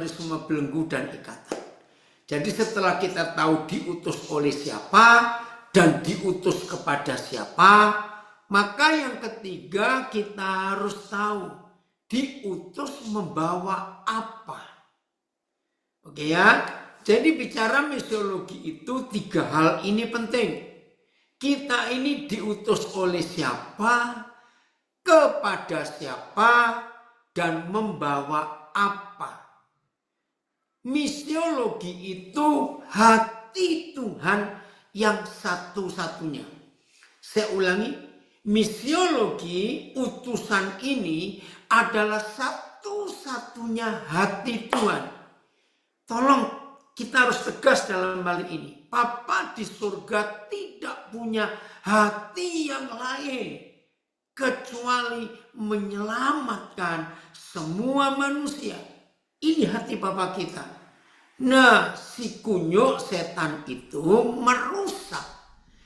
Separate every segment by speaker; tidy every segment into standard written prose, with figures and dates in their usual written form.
Speaker 1: dari semua belenggu dan ikatan. Jadi setelah kita tahu diutus oleh siapa dan diutus kepada siapa, maka yang ketiga kita harus tahu diutus membawa apa. Oke ya, jadi bicara misiologi itu 3 hal ini penting. Kita ini diutus oleh siapa, kepada siapa, dan membawa apa. Misiologi itu hati Tuhan yang satu-satunya. Saya ulangi, misiologi utusan ini adalah satu-satunya hati Tuhan. Tolong kita harus tegas dalam hal ini. Bapa di surga tidak punya hati yang lain kecuali menyelamatkan semua manusia. Ini hati Bapa kita. Nah, si kunyuk setan itu merusak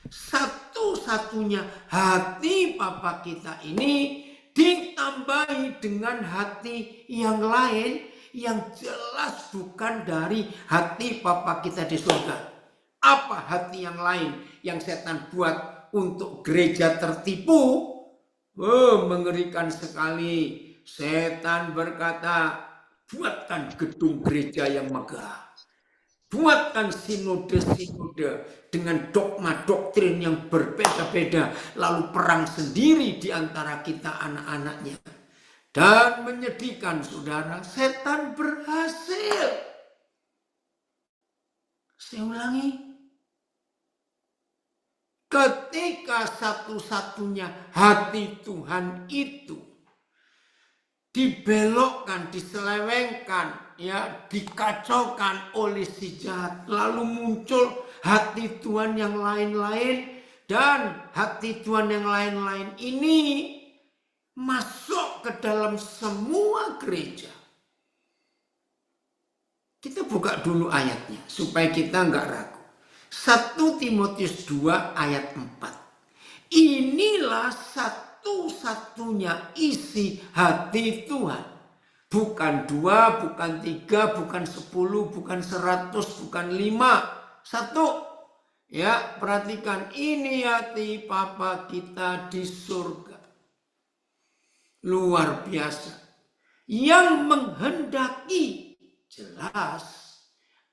Speaker 1: satu-satunya hati Bapa kita ini, ditambahi dengan hati yang lain yang jelas bukan dari hati Bapa kita di surga. Apa hati yang lain yang setan buat untuk gereja tertipu? Oh, mengerikan sekali. Setan berkata, buatkan gedung gereja yang megah. Buatkan sinode-sinode dengan dogma doktrin yang berbeda-beda. Lalu perang sendiri di antara kita anak-anaknya. Dan menyedihkan saudara, setan berhasil. Saya ulangi. Ketika satu-satunya hati Tuhan itu dibelokkan, diselewengkan, ya, dikacaukan oleh si jahat, lalu muncul hati Tuhan yang lain-lain, dan hati Tuhan yang lain-lain ini masuk ke dalam semua gereja. Kita buka dulu ayatnya supaya kita nggak ragu. 1 Timotius 2 ayat 4. Inilah satu-satunya isi hati Tuhan. Bukan 2, bukan 3, bukan 10, bukan 100, bukan 5. 1. Ya, perhatikan, ini hati Bapa kita di surga. Luar biasa. Yang menghendaki, jelas.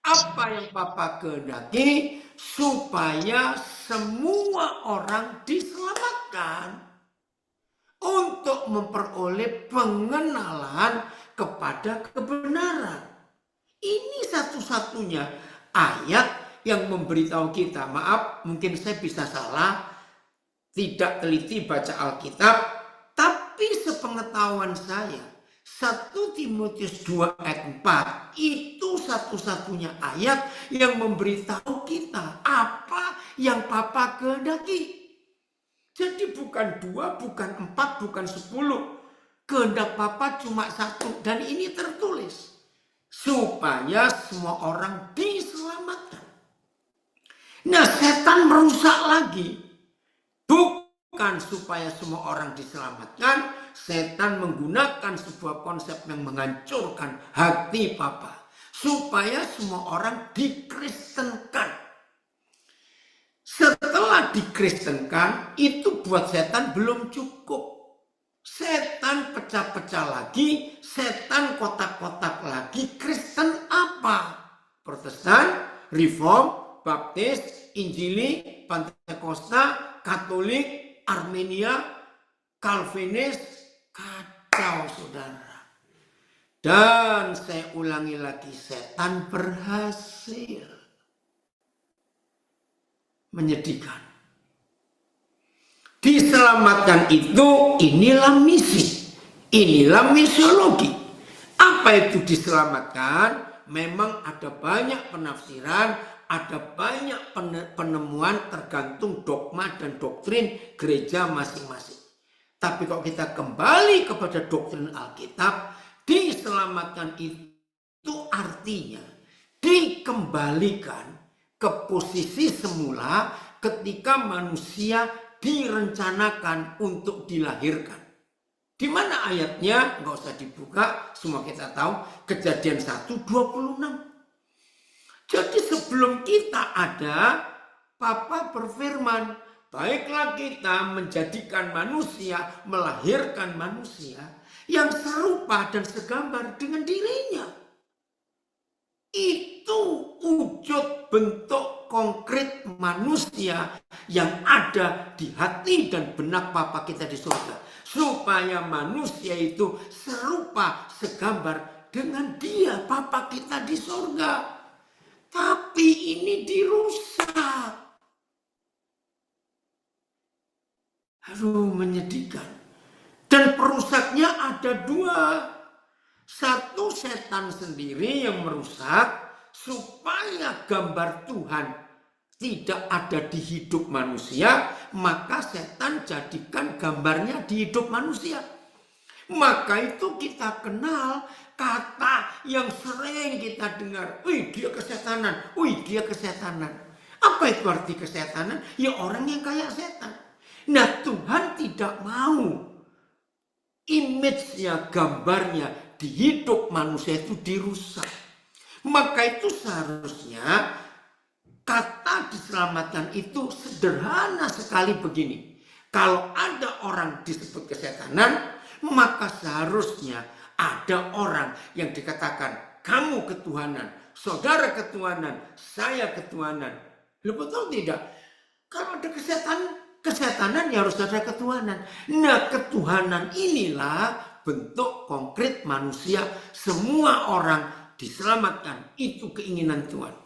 Speaker 1: Apa yang Bapa kehendaki? Supaya semua orang diselamatkan. Untuk memperoleh pengenalan kepada kebenaran. Ini satu-satunya ayat yang memberitahu kita. Maaf, mungkin saya bisa salah. Tidak teliti baca Alkitab. Tapi sepengetahuan saya, 1 Timotius 2 ayat 4 itu satu-satunya ayat yang memberitahu kita apa yang Bapa kehendaki. Jadi bukan 2, bukan 4, bukan 10. Kehendak Bapa cuma 1 dan ini tertulis. Supaya semua orang diselamatkan. Nah, setan merusak lagi. Bukan supaya semua orang diselamatkan, setan menggunakan sebuah konsep yang menghancurkan hati Bapa. Supaya semua orang dikristenkan. Setelah dikristenkan, itu buat setan belum cukup. Setan pecah-pecah lagi, setan kotak-kotak lagi. Kristen apa? Protestan, Reform, Baptis, Injili, Pantekosta, Katolik, Armenia, Calvinis. Kacau saudara. Dan saya ulangi lagi, setan berhasil. Menyedihkan. Diselamatkan itu, inilah misi. Inilah misiologi. Apa itu diselamatkan? Memang ada banyak penafsiran, ada banyak penemuan tergantung dogma dan doktrin gereja masing-masing. Tapi kalau kita kembali kepada doktrin Alkitab, diselamatkan itu artinya dikembalikan ke posisi semula ketika manusia direncanakan untuk dilahirkan. Di mana ayatnya? Nggak usah dibuka, semua kita tahu. Kejadian 1:26. Jadi sebelum kita ada, Papa berfirman, baiklah kita menjadikan manusia, melahirkan manusia yang serupa dan segambar dengan dirinya. Itu wujud bentuk konkret manusia yang ada di hati dan benak Papa kita di surga. Supaya manusia itu serupa, segambar dengan dia, Papa kita di surga. Tapi ini dirusak. Aduh, menyedihkan. Dan perusaknya ada dua. Satu, setan sendiri yang merusak supaya gambar Tuhan tidak ada di hidup manusia, maka setan jadikan gambarnya di hidup manusia. Maka itu kita kenal kata yang sering kita dengar, wih dia kesetanan, wih dia kesetanan. Apa itu arti kesetanan? Ya orang yang kayak setan. Nah Tuhan tidak mau image-nya, gambarnya di hidup manusia itu dirusak. Maka itu seharusnya kata diselamatkan itu sederhana sekali begini. Kalau ada orang disebut kesetanan, maka seharusnya ada orang yang dikatakan kamu ketuhanan, saudara ketuhanan, saya ketuhanan. Lu betul tidak? Kalau ada kesetanan ya harus ada ketuhanan. Nah ketuhanan inilah bentuk konkret manusia. Semua orang diselamatkan. Itu keinginan Tuhan.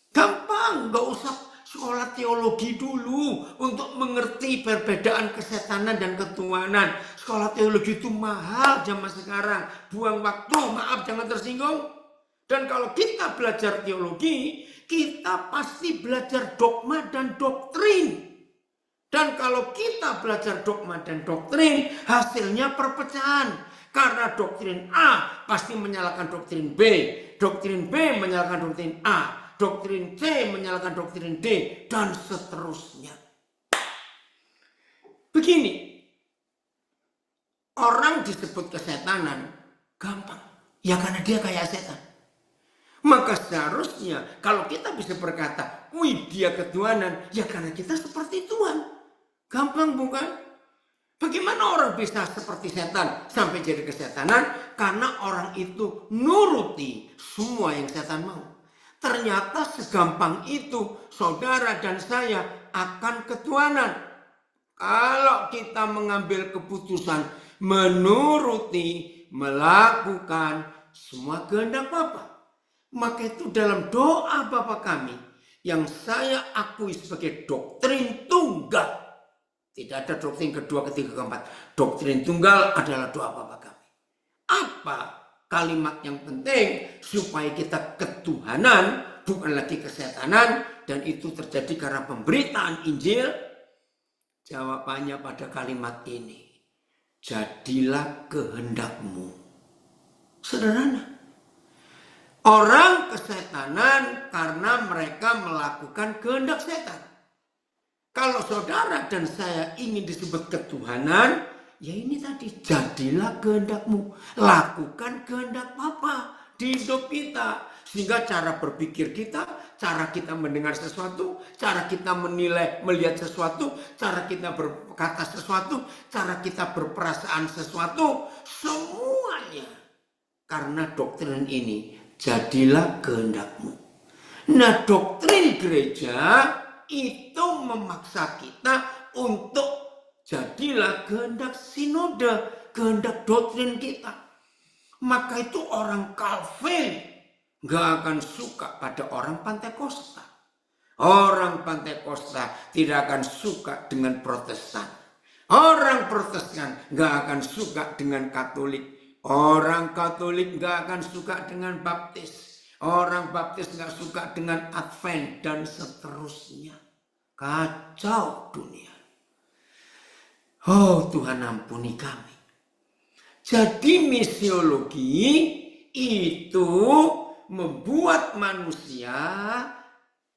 Speaker 1: Gampang, gak usah sekolah teologi dulu untuk mengerti perbedaan kesetanan dan ketuhanan. Sekolah teologi itu mahal zaman sekarang. Buang waktu, maaf jangan tersinggung. Dan kalau kita belajar teologi, kita pasti belajar dogma dan doktrin. Dan kalau kita belajar dogma dan doktrin, hasilnya perpecahan. Karena doktrin A pasti menyalahkan doktrin B. Doktrin B menyalahkan doktrin A. Doktrin C menyalahkan doktrin D. Dan seterusnya. Begini. Orang disebut kesetanan. Gampang. Ya karena dia kayak setan. Maka seharusnya kalau kita bisa berkata, wih dia ketuhanan. Ya karena kita seperti Tuhan. Gampang bukan? Bagaimana orang bisa seperti setan sampai jadi kesetanan? Karena orang itu nuruti semua yang setan mau. Ternyata segampang itu saudara dan saya akan ketuhanan. Kalau kita mengambil keputusan menuruti, melakukan semua kehendak Bapa. Maka itu dalam doa Bapa kami yang saya akui sebagai doktrin tunggal. Tidak ada doktrin kedua, ketiga, keempat. Doktrin tunggal adalah doa Bapa kami. Apa kalimat yang penting supaya kita ketuhanan, bukan lagi kesetanan, dan itu terjadi karena pemberitaan Injil? Jawabannya pada kalimat ini. Jadilah kehendakmu. Sederhana. Orang kesetanan karena mereka melakukan kehendak setan. Kalau saudara dan saya ingin disebut ketuhanan, ya ini tadi, jadilah kehendakmu. Lakukan kehendak Bapa di hidup kita. Sehingga cara berpikir kita, cara kita mendengar sesuatu, cara kita menilai, melihat sesuatu, cara kita berkata sesuatu, cara kita berperasaan sesuatu, semuanya. Karena doktrin ini, jadilah kehendakmu. Nah doktrin gereja itu memaksa kita untuk jadilah kehendak sinode, kehendak doktrin kita. Maka itu orang Calvin gak akan suka pada orang Pantekosta. Orang Pantekosta tidak akan suka dengan Protestan. Orang Protestan gak akan suka dengan Katolik. Orang Katolik gak akan suka dengan Baptis. Orang Baptis gak suka dengan Advent dan seterusnya. Kacau dunia. Oh Tuhan ampuni kami. Jadi misiologi itu membuat manusia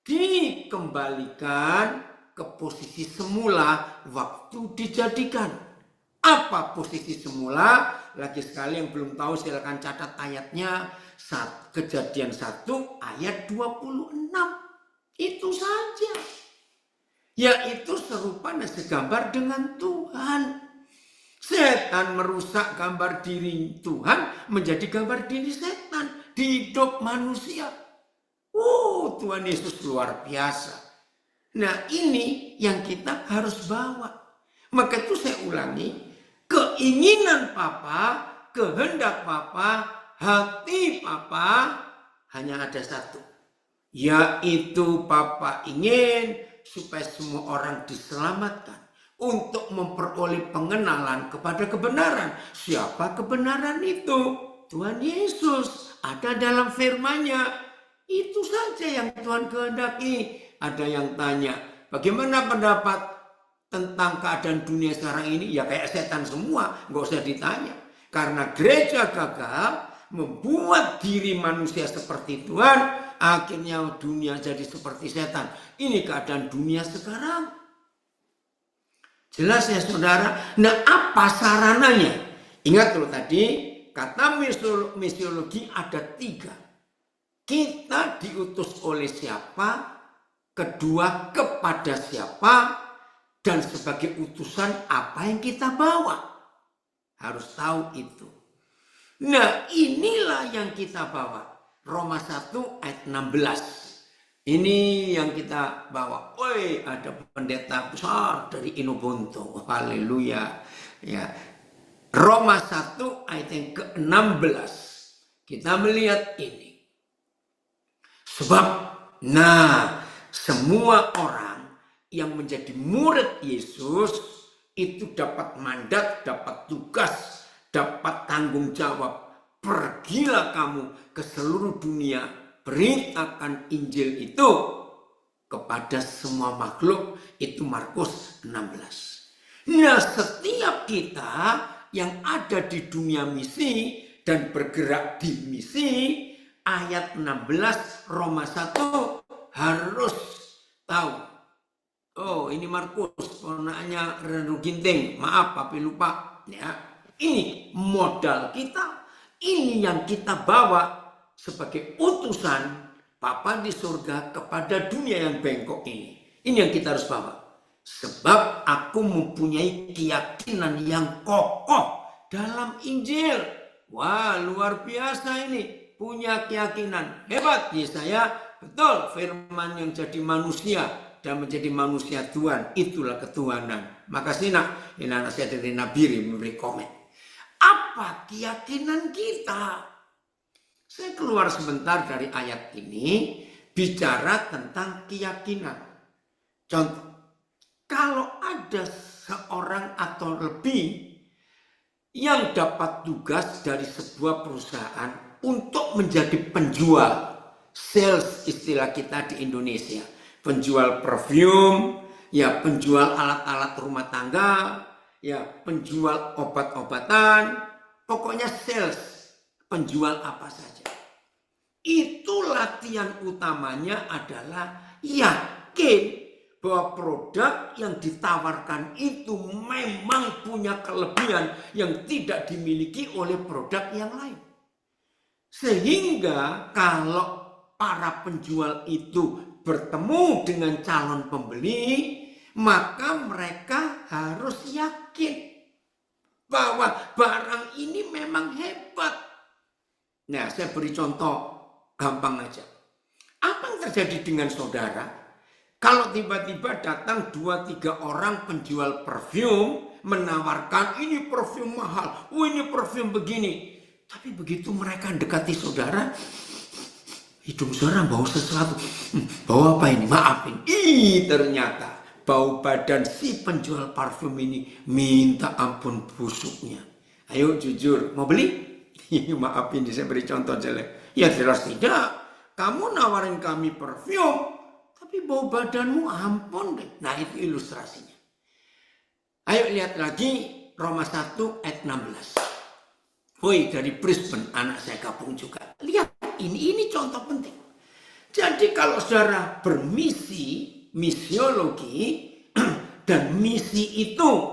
Speaker 1: dikembalikan ke posisi semula waktu dijadikan. Apa posisi semula? Lagi sekali yang belum tahu silakan catat ayatnya. Kejadian 1 ayat 26. Itu saja. Yaitu serupa dan segambar dengan Tuhan. Setan merusak gambar diri Tuhan menjadi gambar diri setan di hidup manusia. Tuhan Yesus luar biasa. Nah, ini yang kita harus bawa. Maka itu saya ulangi, keinginan Papa, kehendak Papa, hati Papa hanya ada satu. Yaitu Papa ingin supaya semua orang diselamatkan. Untuk memperoleh pengenalan kepada kebenaran. Siapa kebenaran itu? Tuhan Yesus. Ada dalam firman-Nya. Itu saja yang Tuhan kehendaki. Ada yang tanya, bagaimana pendapat tentang keadaan dunia sekarang ini? Ya kayak setan semua. Nggak usah ditanya. Karena gereja gagal membuat diri manusia seperti Tuhan. Akhirnya dunia jadi seperti setan. Ini keadaan dunia sekarang. Jelas ya saudara. Nah, apa sarananya? Ingat loh tadi, kata misiologi ada 3. Kita diutus oleh siapa? Kedua, kepada siapa? Dan sebagai utusan apa yang kita bawa? Harus tahu itu. Nah, inilah yang kita bawa. Roma 1 ayat 16. Ini yang kita bawa. Ada pendeta besar dari Inobonto. Haleluya. Ya. Roma 1 ayat yang ke-16. Kita melihat ini. Sebab, semua orang yang menjadi murid Yesus itu dapat mandat, dapat tugas, dapat tanggung jawab. Pergilah kamu ke seluruh dunia. Beritakan Injil itu kepada semua makhluk. Itu Markus 16. Nah, setiap kita yang ada di dunia misi dan bergerak di misi, ayat 16 Roma 1 harus tahu. Ini Markus, ponaknya Renu Ginting. Maaf, Papi lupa. Ya, ini modal kita. Ini yang kita bawa sebagai utusan Papa di surga kepada dunia yang bengkok ini. Ini yang kita harus bawa. Sebab aku mempunyai keyakinan yang kokoh dalam Injil. Wah, luar biasa ini. Punya keyakinan. Hebat Yesaya. Betul, firman yang jadi manusia dan menjadi manusia Tuhan. Itulah ketuhanan. Makasih nak. Ini anak saya dari Nabiri memberi komen. Apa keyakinan kita? Saya keluar sebentar dari ayat ini, bicara tentang keyakinan. Contoh, kalau ada seorang atau lebih yang dapat tugas dari sebuah perusahaan untuk menjadi penjual, sales istilah kita di Indonesia, penjual perfume, ya penjual alat-alat rumah tangga, ya penjual obat-obatan, pokoknya sales. Penjual apa saja. Itu latihan utamanya adalah yakin bahwa produk yang ditawarkan itu memang punya kelebihan yang tidak dimiliki oleh produk yang lain. Sehingga kalau para penjual itu bertemu dengan calon pembeli, maka mereka harus yakin bahwa barang ini memang hebat. Nah, saya beri contoh gampang aja. Apa yang terjadi dengan saudara? Kalau tiba-tiba datang 2-3 orang penjual parfum menawarkan ini parfum mahal, ini parfum begini. Tapi begitu mereka dekati saudara, hidung saudara bau sesuatu. Bau apa ini? Maafin. Ternyata bau badan si penjual parfum ini minta ampun busuknya. Ayo jujur, mau beli? Maafin, saya beri contoh jelek. Ya jelas tidak. Kamu nawarin kami parfum, tapi bau badanmu ampun deh. Nah, itu ilustrasinya. Ayo lihat lagi Roma 1 ayat 16. Dari Brisbane, anak saya gabung juga. Lihat, ini contoh penting. Jadi kalau saudara bermisi, misiologi, dan misi itu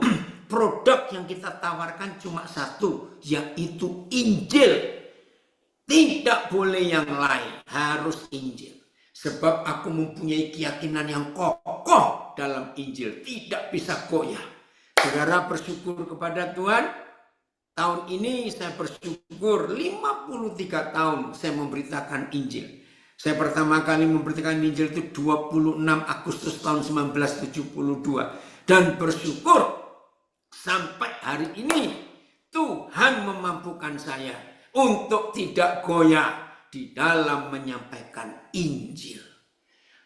Speaker 1: produk yang kita tawarkan cuma satu, yaitu Injil. Tidak boleh yang lain, harus Injil. Sebab aku mempunyai keyakinan yang kokoh dalam Injil, tidak bisa goyah. Saudara bersyukur kepada Tuhan. Tahun ini saya bersyukur 53 tahun saya memberitakan Injil. Saya pertama kali memberitakan Injil itu 26 Agustus tahun 1972. Dan bersyukur sampai hari ini Tuhan memampukan saya untuk tidak goyah di dalam menyampaikan Injil.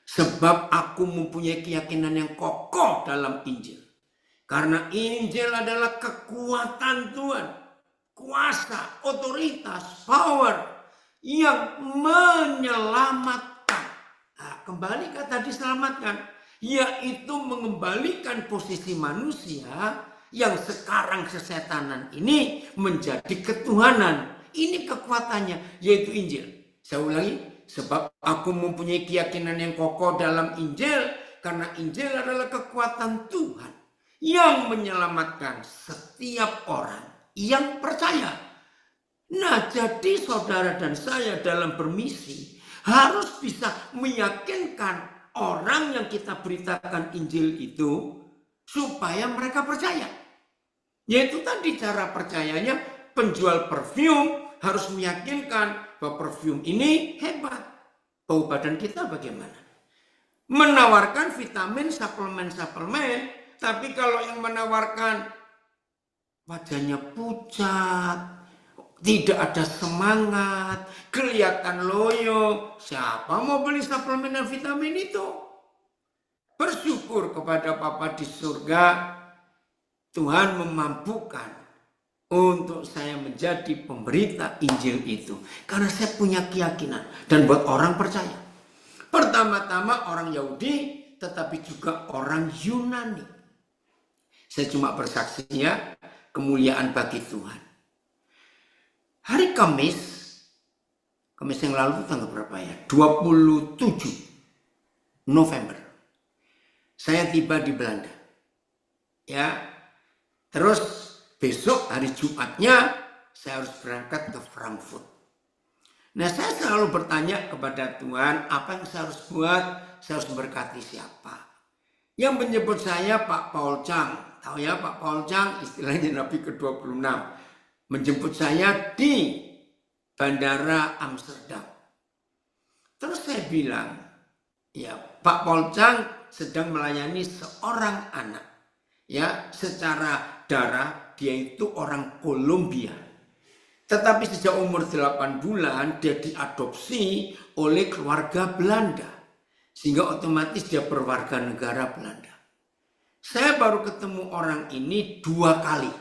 Speaker 1: Sebab aku mempunyai keyakinan yang kokoh dalam Injil. Karena Injil adalah kekuatan Tuhan. Kuasa, otoritas, power yang menyelamatkan. Nah, kembali kata diselamatkan. Yaitu mengembalikan posisi manusia yang sekarang kesetanan ini menjadi ketuhanan. Ini kekuatannya, yaitu Injil. Saya ulangi, sebab aku mempunyai keyakinan yang kokoh dalam Injil, karena Injil adalah kekuatan Tuhan yang menyelamatkan setiap orang yang percaya. Nah, jadi saudara dan saya dalam bermisi harus bisa meyakinkan orang yang kita beritakan Injil itu supaya mereka percaya. Yaitu tadi cara percayanya, penjual parfum harus meyakinkan bahwa parfum ini hebat. Bau badan kita bagaimana? Menawarkan vitamin, suplemen-suplemen, tapi kalau yang menawarkan wajahnya pucat, tidak ada semangat, kelihatan loyo, siapa mau beli suplemen dan vitamin itu? Bersyukur kepada Bapa di surga, Tuhan memampukan untuk saya menjadi pemberita Injil itu. Karena saya punya keyakinan dan buat orang percaya. Pertama-tama orang Yahudi, tetapi juga orang Yunani. Saya cuma bersaksi ya, kemuliaan bagi Tuhan. Hari Kamis yang lalu itu tanggal berapa ya? 27 November. Saya tiba di Belanda. Ya. Terus besok hari Jumatnya saya harus berangkat ke Frankfurt. Nah, saya selalu bertanya kepada Tuhan, apa yang saya harus buat? Saya harus memberkati siapa? Yang menyebut saya Pak Paul Chang. Tahu ya Pak Paul Chang, istilahnya Nabi ke-26. Menjemput saya di Bandara Amsterdam. Terus saya bilang, ya Pak Paul Chang sedang melayani seorang anak. Ya, secara darah dia itu orang Kolombia. Tetapi sejak umur 8 bulan dia diadopsi oleh keluarga Belanda. Sehingga otomatis dia berwarga negara Belanda. Saya baru ketemu orang ini 2 kali.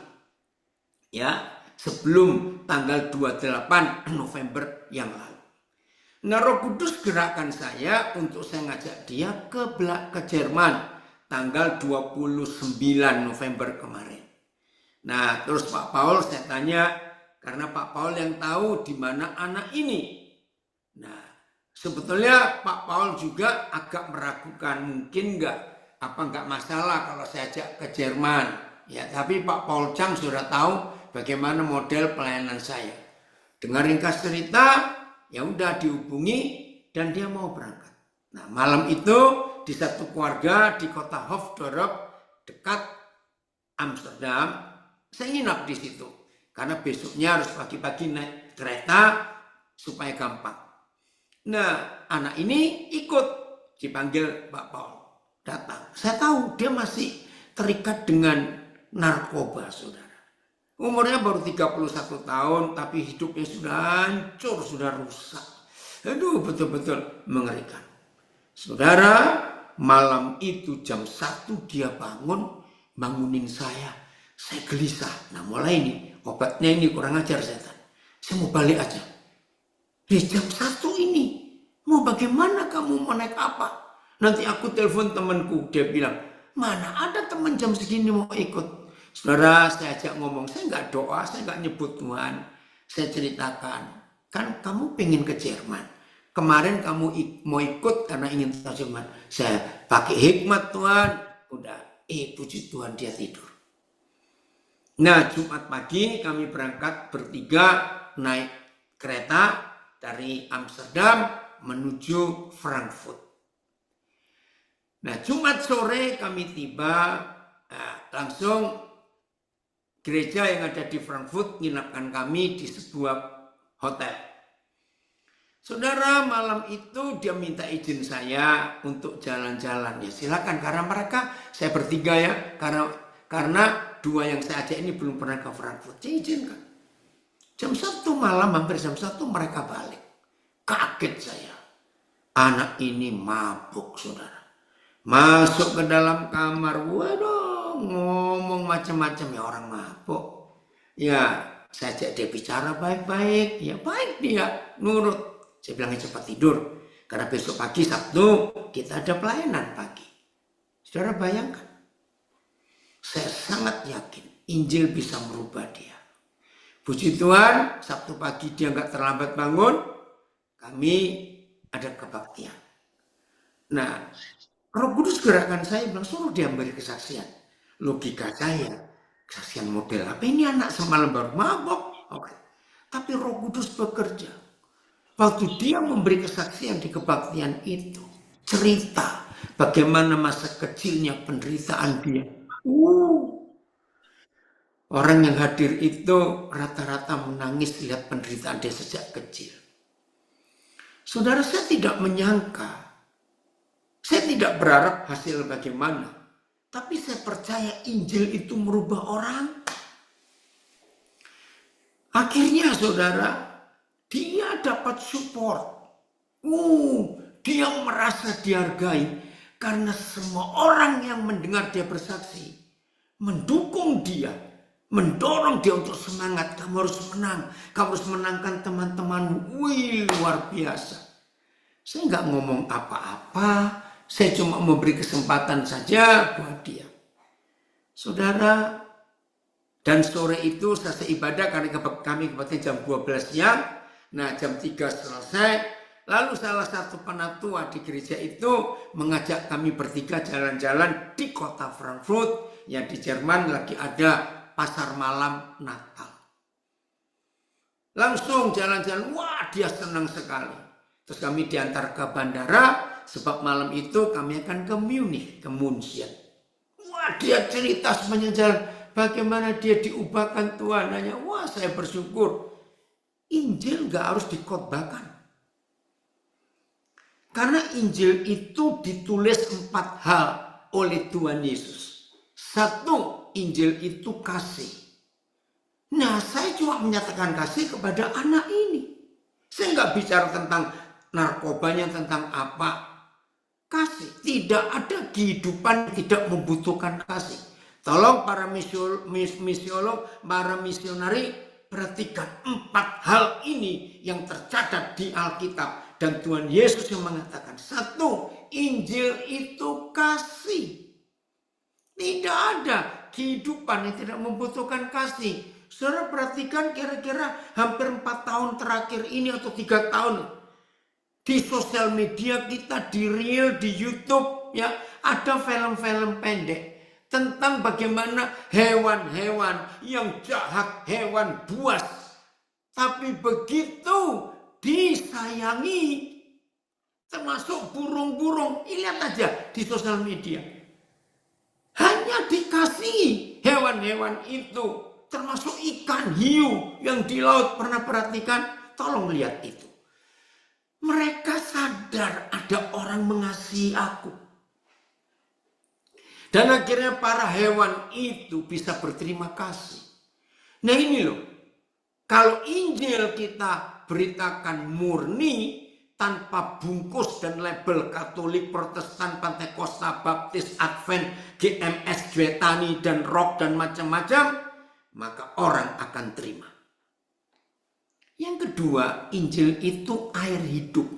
Speaker 1: Ya, sebelum tanggal 28 November yang lalu. Nah, Roh Kudus gerakkan saya untuk saya ngajak dia ke Jerman tanggal 29 November kemarin. Nah, terus Pak Paul saya tanya, karena Pak Paul yang tahu di mana anak ini. Nah, sebetulnya Pak Paul juga agak meragukan, mungkin nggak masalah kalau saya ajak ke Jerman. Ya, tapi Pak Paul Chang sudah tahu bagaimana model pelayanan saya. Dengar ringkas cerita, ya udah dihubungi dan dia mau berangkat. Nah, malam itu di satu keluarga di kota Hoofddorp dekat Amsterdam, saya nginap di situ. Karena besoknya harus pagi-pagi naik kereta supaya gampang. Nah, anak ini ikut dipanggil Pak Paul. Datang. Saya tahu dia masih terikat dengan narkoba, saudara. Umurnya baru 31 tahun, tapi hidupnya sudah hancur, sudah rusak. Aduh, betul-betul mengerikan. Saudara, malam itu jam 1 dia bangunin saya. Saya gelisah. Nah, mulai ini, obatnya ini kurang ajar setan. Saya mau balik aja. Di jam 1 ini, mau bagaimana kamu mau naik apa? Nanti aku telepon temanku. Dia bilang, mana ada teman jam segini mau ikut. Saudara, saya ajak ngomong, saya nggak doa, saya nggak nyebut Tuhan. Saya ceritakan, kan kamu pengen ke Jerman. Kemarin kamu mau ikut karena ingin ke Jerman. Saya pakai hikmat Tuhan, udah, puji Tuhan dia tidur. Nah, Jumat pagi kami berangkat bertiga naik kereta dari Amsterdam menuju Frankfurt. Nah, Jumat sore kami tiba, langsung gereja yang ada di Frankfurt menginapkan kami di sebuah hotel. Saudara, malam itu dia minta izin saya untuk jalan-jalan. Ya silakan, karena mereka, saya bertiga ya, karena dua yang saya ajak ini belum pernah ke Frankfurt. Saya izinkan. Jam 1 malam, hampir jam 1 mereka balik. Kaget saya. Anak ini mabuk, saudara. Masuk ke dalam kamar, waduh, ngomong macam-macam ya orang mabuk. Ya, saya ajak dia bicara baik-baik. Ya baik dia, nurut. Saya bilang cepat tidur. Karena besok pagi Sabtu kita ada pelayanan pagi. Saudara bayangkan. Saya sangat yakin Injil bisa merubah dia. Puji Tuhan, Sabtu pagi dia nggak terlambat bangun. Kami ada kebaktian. Nah, Roh Kudus gerakan saya bilang suruh dia beri kesaksian. Logika saya, kesaksian model apa ini anak semalam baru mabok. Oke. Tapi Roh Kudus bekerja. Waktu dia memberi kesaksian di kebaktian itu, cerita bagaimana masa kecilnya penderitaan dia. Orang yang hadir itu rata-rata menangis lihat penderitaan dia sejak kecil. Saudara, saya tidak menyangka, saya tidak berharap hasil bagaimana, tapi saya percaya Injil itu merubah orang. Akhirnya saudara, dia dapat support. Dia merasa dihargai karena semua orang yang mendengar dia bersaksi mendukung dia, mendorong dia untuk semangat. Kamu harus menang, kamu harus menangkan teman-temanmu. Wih, luar biasa. Saya nggak ngomong apa-apa, saya cuma memberi kesempatan saja buat dia. Saudara, dan sore itu selesai ibadah karena kami kebaktian jam 12 siang. Nah, jam 3 selesai, lalu salah satu penatua di gereja itu mengajak kami bertiga jalan-jalan di kota Frankfurt, yang di Jerman lagi ada pasar malam Natal. Langsung jalan-jalan, wah dia senang sekali. Terus kami diantar ke bandara, sebab malam itu kami akan ke Munich, ke München. Wah dia cerita sepanjang jalan, bagaimana dia diubahkan Tuhan. Hanya, wah saya bersyukur. Injil gak harus dikhotbahkan. Karena Injil itu ditulis 4 hal oleh Tuhan Yesus. 1, Injil itu kasih. Nah, saya cuma menyatakan kasih kepada anak ini. Saya gak bicara tentang narkobanya, tentang apa. Kasih. Tidak ada kehidupan yang tidak membutuhkan kasih. Tolong para misiolog, para misionari, perhatikan 4 hal ini yang tercatat di Alkitab. Dan Tuhan Yesus yang mengatakan, 1, Injil itu kasih. Tidak ada kehidupan yang tidak membutuhkan kasih. Saudara perhatikan kira-kira hampir 4 tahun terakhir ini atau 3 tahun. Di sosial media kita, di Reel, di YouTube, ya ada film-film pendek tentang bagaimana hewan-hewan yang jahat, hewan buas, tapi begitu disayangi, termasuk burung-burung. Lihat aja di sosial media, hanya dikasihi hewan-hewan itu, termasuk ikan hiu yang di laut. Pernah perhatikan? Tolong lihat itu. Mereka sadar ada orang mengasihi aku. Dan akhirnya para hewan itu bisa berterima kasih. Nah ini loh, kalau Injil kita beritakan murni, tanpa bungkus dan label Katolik, Protestan, Pantekosta, Baptis, Advent, GMS, Juetani, dan Rock, dan macam-macam, maka orang akan terima. Yang kedua, Injil itu air hidup.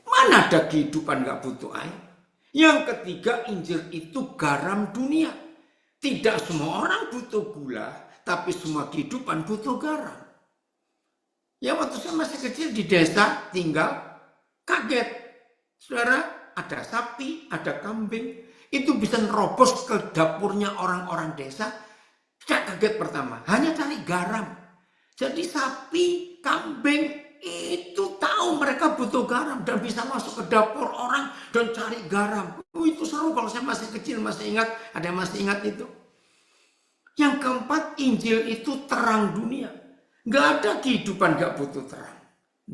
Speaker 1: Mana ada kehidupan gak butuh air? Yang ketiga, Injil itu garam dunia. Tidak semua orang butuh gula, tapi semua kehidupan butuh garam. Ya waktu saya masih kecil di desa tinggal, kaget. Saudara, ada sapi, ada kambing. Itu bisa nerobos ke dapurnya orang-orang desa. Saya kaget pertama, hanya cari garam. Jadi sapi, kambing itu tahu mereka butuh garam dan bisa masuk ke dapur orang dan cari garam. Itu seru kalau saya masih kecil, masih ingat, ada yang masih ingat itu. Yang keempat, Injil itu terang dunia. Nggak ada kehidupan nggak butuh terang.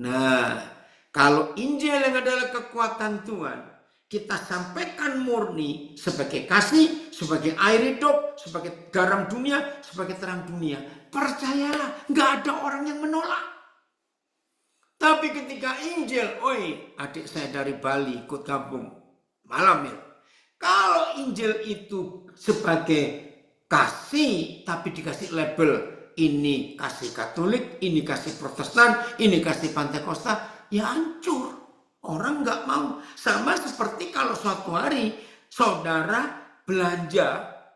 Speaker 1: Nah, kalau Injil yang adalah kekuatan Tuhan, kita sampaikan murni sebagai kasih, sebagai air hidup, sebagai garam dunia, sebagai terang dunia. Percayalah, nggak ada orang yang menolak. Tapi ketika Injil, oi, adik saya dari Bali ikut gabung malam ya. Kalau Injil itu sebagai kasih, tapi dikasih label, ini kasih Katolik, ini kasih Protestan, ini kasih Pantekosta, ya hancur. Orang nggak mau. Sama seperti kalau suatu hari saudara belanja,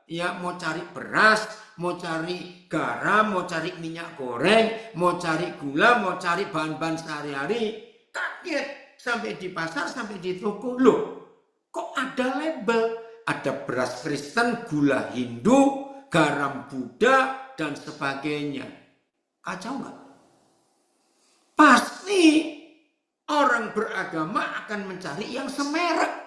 Speaker 1: ya mau cari beras, mau cari garam, mau cari minyak goreng, mau cari gula, mau cari bahan-bahan sehari-hari, kaget sampai di pasar, sampai di toko, loh kok ada label? Ada beras Kristen, gula Hindu, garam Buddha, dan sebagainya. Kacau nggak? Pasti orang beragama akan mencari yang semerek.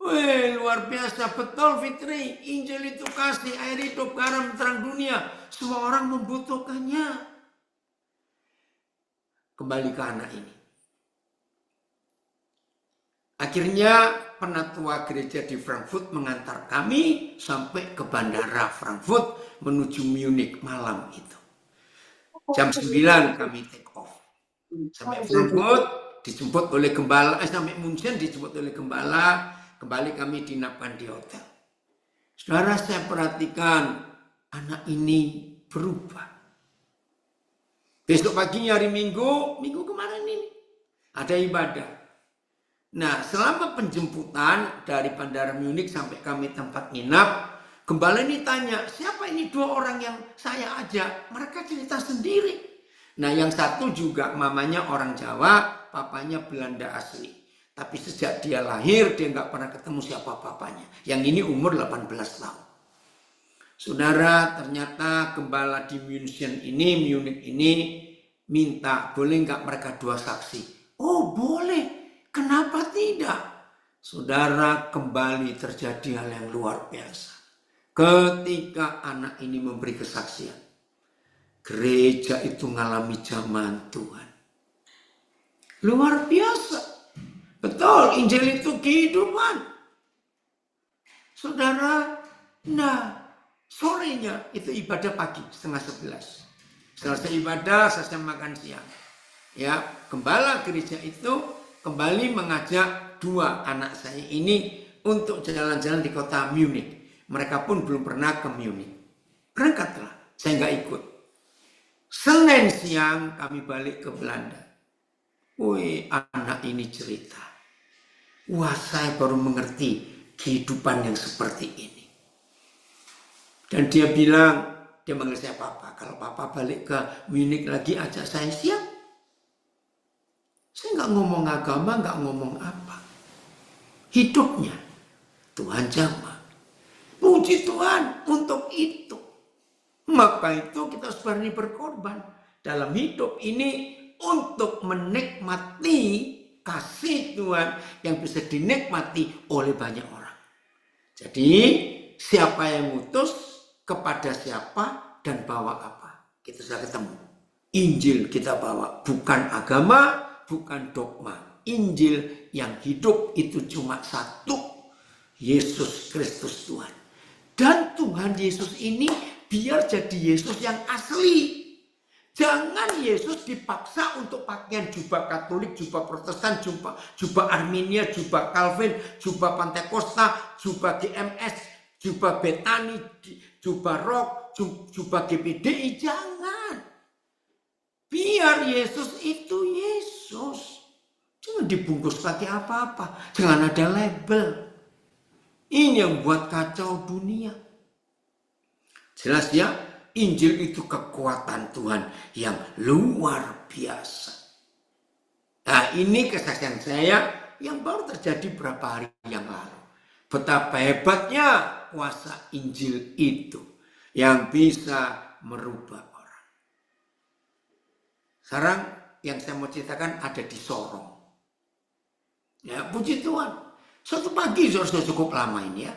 Speaker 1: Wih, luar biasa, betul Fitri. Injil itu kasih, air hidup, garam, terang dunia. Semua orang membutuhkannya. Kembali ke anak ini. Akhirnya penatua gereja di Frankfurt mengantar kami sampai ke bandara Frankfurt menuju Munich malam itu. Jam 9 kami take off. Sampai Frankfurt dijemput oleh gembala, sampai München dijemput oleh gembala, kembali kami dinapkan di hotel. Saudara, saya perhatikan anak ini berubah. Besok paginya hari Minggu kemarin ini ada ibadah. Nah, selama penjemputan dari bandara Munich sampai kami tempat nginap, gembala ini tanya, siapa ini dua orang yang saya ajak? Mereka cerita sendiri. Nah, yang satu juga mamanya orang Jawa, papanya Belanda asli. Tapi sejak dia lahir, dia nggak pernah ketemu siapa papanya. Yang ini umur 18 tahun. Saudara, ternyata gembala di Munich ini minta, boleh nggak mereka dua saksi? Oh, boleh. Kenapa tidak? Saudara, kembali terjadi hal yang luar biasa. Ketika anak ini memberi kesaksian, gereja itu mengalami zaman Tuhan. Luar biasa. Betul, Injil itu kehidupan. Saudara, nah sorenya itu ibadah pagi 10:30. Selesai ibadah, selesai makan siang. Ya, gembala gereja itu kembali mengajak dua anak saya ini untuk jalan-jalan di kota Munich. Mereka pun belum pernah ke Munich. Berangkatlah, saya nggak ikut. Senin siang kami balik ke Belanda. Wih, anak ini cerita. Wah, saya baru mengerti kehidupan yang seperti ini. Dan dia bilang, dia manggil saya papa. Kalau papa balik ke Munich lagi, ajak saya siang. Saya nggak ngomong agama, nggak ngomong apa. Hidupnya Tuhan jamah. Puji Tuhan untuk itu. Maka itu kita harus berani berkorban dalam hidup ini untuk menikmati kasih Tuhan yang bisa dinikmati oleh banyak orang. Jadi siapa yang ngutus, kepada siapa, dan bawa apa. Kita sudah ketemu. Injil kita bawa, bukan agama, bukan dogma. Injil yang hidup itu cuma satu. Yesus Kristus Tuhan. Dan Tuhan Yesus ini biar jadi Yesus yang asli. Jangan Yesus dipaksa untuk pakaian jubah Katolik, jubah Protestan, jubah Armenia, jubah Calvin, jubah Pantekosta, jubah GMS, jubah Betani, jubah Rock, jubah GPDI. Jangan. Biar Yesus itu Yesus. Jangan dibungkus pakai apa-apa. Jangan ada label. Ini yang buat kacau dunia. Jelas ya, Injil itu kekuatan Tuhan yang luar biasa. Nah, ini kesaksian saya yang baru terjadi beberapa hari yang lalu. Betapa hebatnya kuasa Injil itu. yang bisa merubah orang. Sekarang yang saya mau ceritakan ada di Sorong. Ya, puji Tuhan. Suatu pagi sudah cukup lama ini ya.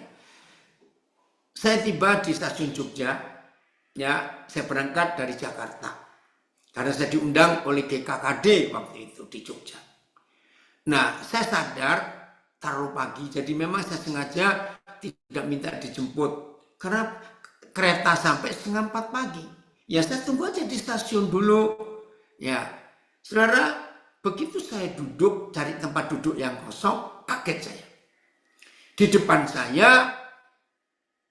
Speaker 1: Saya tiba di stasiun Jogja. Ya, saya berangkat dari Jakarta. Karena saya diundang oleh GKKD waktu itu di Jogja. Nah, saya sadar taruh pagi. Jadi memang saya sengaja tidak minta dijemput. Karena kereta sampai 3:30 pagi. Ya saya tunggu aja di stasiun dulu. Ya, saudara, begitu saya duduk cari tempat duduk yang kosong, kaget saya. Di depan saya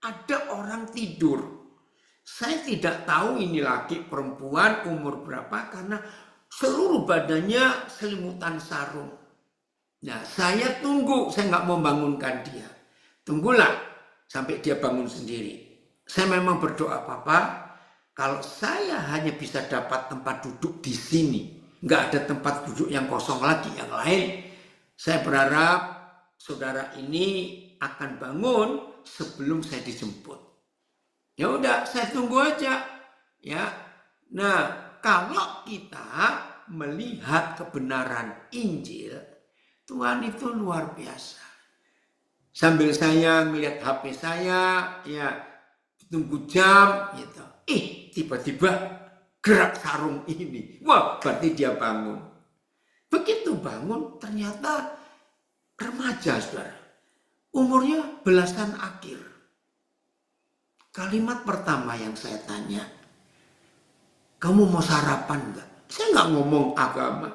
Speaker 1: ada orang tidur. Saya tidak tahu ini laki perempuan umur berapa karena seluruh badannya selimutan sarung. Nah, saya tunggu, saya nggak mau bangunkan dia. Tunggulah sampai dia bangun sendiri. Saya memang berdoa, Papa, kalau saya hanya bisa dapat tempat duduk di sini, nggak ada tempat duduk yang kosong lagi yang lain, saya berharap saudara ini akan bangun sebelum saya dijemput. Ya udah, saya tunggu aja. Ya. Nah, kalau kita melihat kebenaran Injil, Tuhan itu luar biasa. Sambil saya melihat HP saya, ya tunggu jam, gitu. Tiba-tiba gerak sarung ini. Wah, berarti dia bangun. Begitu bangun, ternyata remaja, saudara. Umurnya belasan akhir. Kalimat pertama yang saya tanya, kamu mau sarapan enggak? Saya enggak ngomong agama.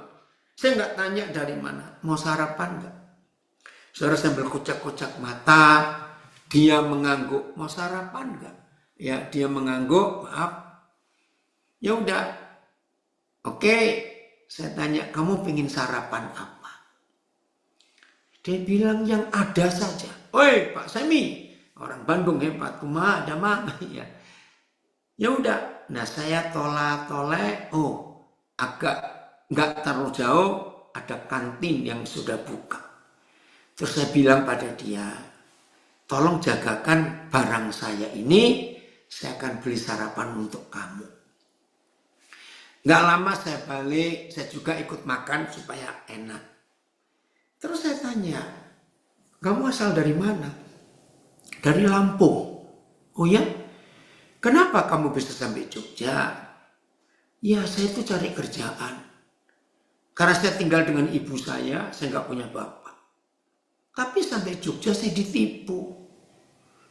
Speaker 1: Saya enggak tanya dari mana. Mau sarapan enggak? Saudara sambil kocak-kocak mata, dia mengangguk. Mau sarapan enggak? Ya, dia mengangguk, maaf. Ya udah. Oke, saya tanya, kamu pengen sarapan apa? Dia bilang yang ada saja. Oi, Pak Semi. Orang Bandung hebat, kumaha ada mana ya. Ya udah, nah saya tolak-tolak, agak nggak terlalu jauh ada kantin yang sudah buka. Terus saya bilang pada dia, tolong jagakan barang saya ini, saya akan beli sarapan untuk kamu. Nggak lama saya balik, saya juga ikut makan supaya enak. Terus saya tanya, kamu asal dari mana? Dari Lampung. Oh ya? Kenapa kamu bisa sampai Jogja? Ya, saya itu cari kerjaan. Karena saya tinggal dengan ibu saya nggak punya bapak. Tapi sampai Jogja saya ditipu.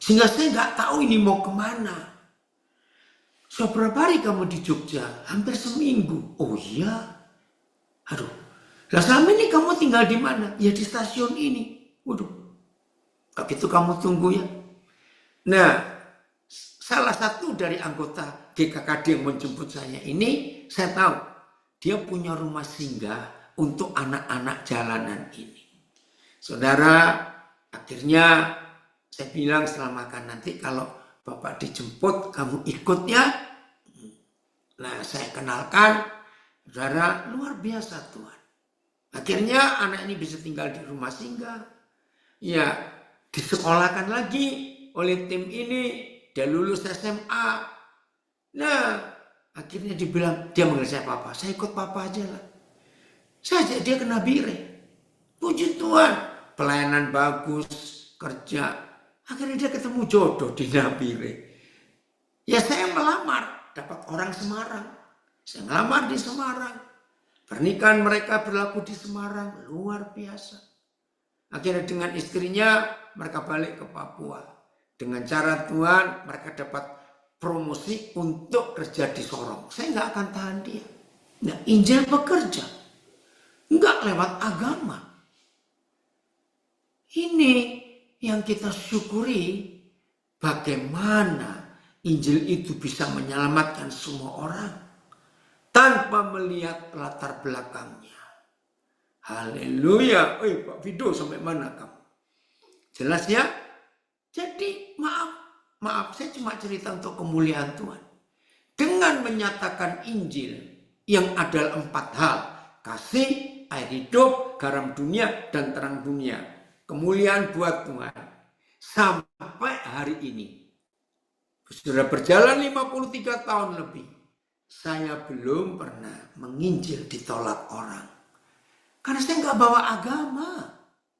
Speaker 1: Sehingga saya nggak tahu ini mau kemana. Seberapa hari kamu di Jogja? Hampir seminggu. Oh iya? Aduh. Lah selama ini kamu tinggal di mana? Ya di stasiun ini. Waduh. Begitu kamu tunggu ya. Nah, salah satu dari anggota GKKD yang menjemput saya ini, saya tahu dia punya rumah singgah untuk anak-anak jalanan ini. Saudara, akhirnya saya bilang setelah makan nanti kalau Bapak dijemput, kamu ikut ya. Nah, saya kenalkan, saudara, luar biasa Tuhan. Akhirnya anak ini bisa tinggal di rumah singgah. Ya, disekolahkan lagi oleh tim ini, dia lulus SMA. Nah, akhirnya dibilang, dia manggil saya Papa. Saya ikut Papa aja lah. Saya ajak dia ke Nabire. Puji Tuhan, pelayanan bagus, kerja. Akhirnya dia ketemu jodoh di Nabire. Ya saya melamar, dapat orang Semarang. Saya melamar di Semarang. Pernikahan mereka berlaku di Semarang, luar biasa. Akhirnya dengan istrinya, mereka balik ke Papua. Dengan cara Tuhan, mereka dapat promosi untuk kerja di Sorong. Saya nggak akan tahan dia. Nah, Injil bekerja. Nggak lewat agama. Ini yang kita syukuri, bagaimana Injil itu bisa menyelamatkan semua orang tanpa melihat latar belakangnya. Haleluya. Pak Fido sampai mana kamu? Jelas ya? Jadi maaf, saya cuma cerita untuk kemuliaan Tuhan. Dengan menyatakan Injil yang ada 4 hal. Kasih, air hidup, garam dunia, dan terang dunia. Kemuliaan buat Tuhan. Sampai hari ini. Sudah berjalan 53 tahun lebih. Saya belum pernah menginjil ditolak orang. Karena saya nggak bawa agama.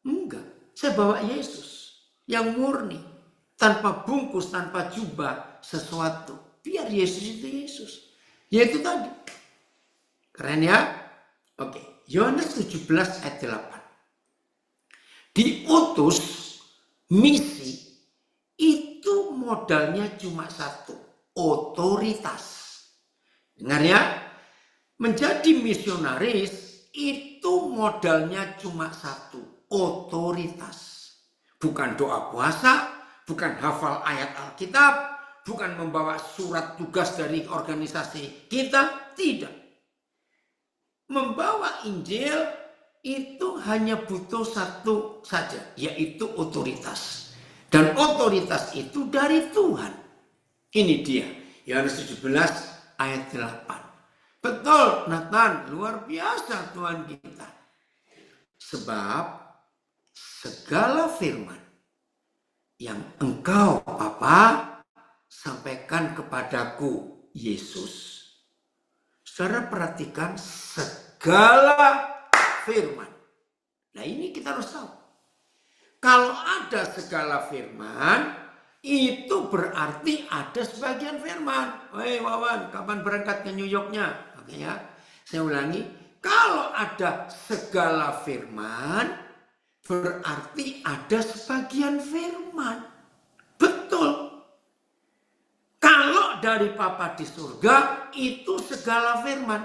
Speaker 1: Enggak. Saya bawa Yesus. Yang murni. Tanpa bungkus, tanpa jubah sesuatu. Biar Yesus itu Yesus. Yaitu tadi. Keren ya? Oke. Yohanes 17 ayat 8. Diutus misi itu modalnya cuma satu, otoritas. Dengar ya, menjadi misionaris itu modalnya cuma satu, otoritas. Bukan doa puasa, bukan hafal ayat Alkitab, bukan membawa surat tugas dari organisasi kita, tidak. Membawa Injil itu hanya butuh satu saja, yaitu otoritas. Dan otoritas itu dari Tuhan. Ini dia, Yohanes 17 ayat 8. Betul, Nathan, luar biasa Tuhan kita. Sebab segala firman yang engkau, Bapa, sampaikan kepadaku, Yesus. Saudara perhatikan segala firman. Nah ini kita harus tahu. Kalau ada segala firman, itu berarti ada sebagian firman. Hei Wawan, kapan berangkat ke New Yorknya? Oke ya, saya ulangi. Kalau ada segala firman, berarti ada sebagian firman. Betul. Kalau dari Papa di surga, itu segala firman.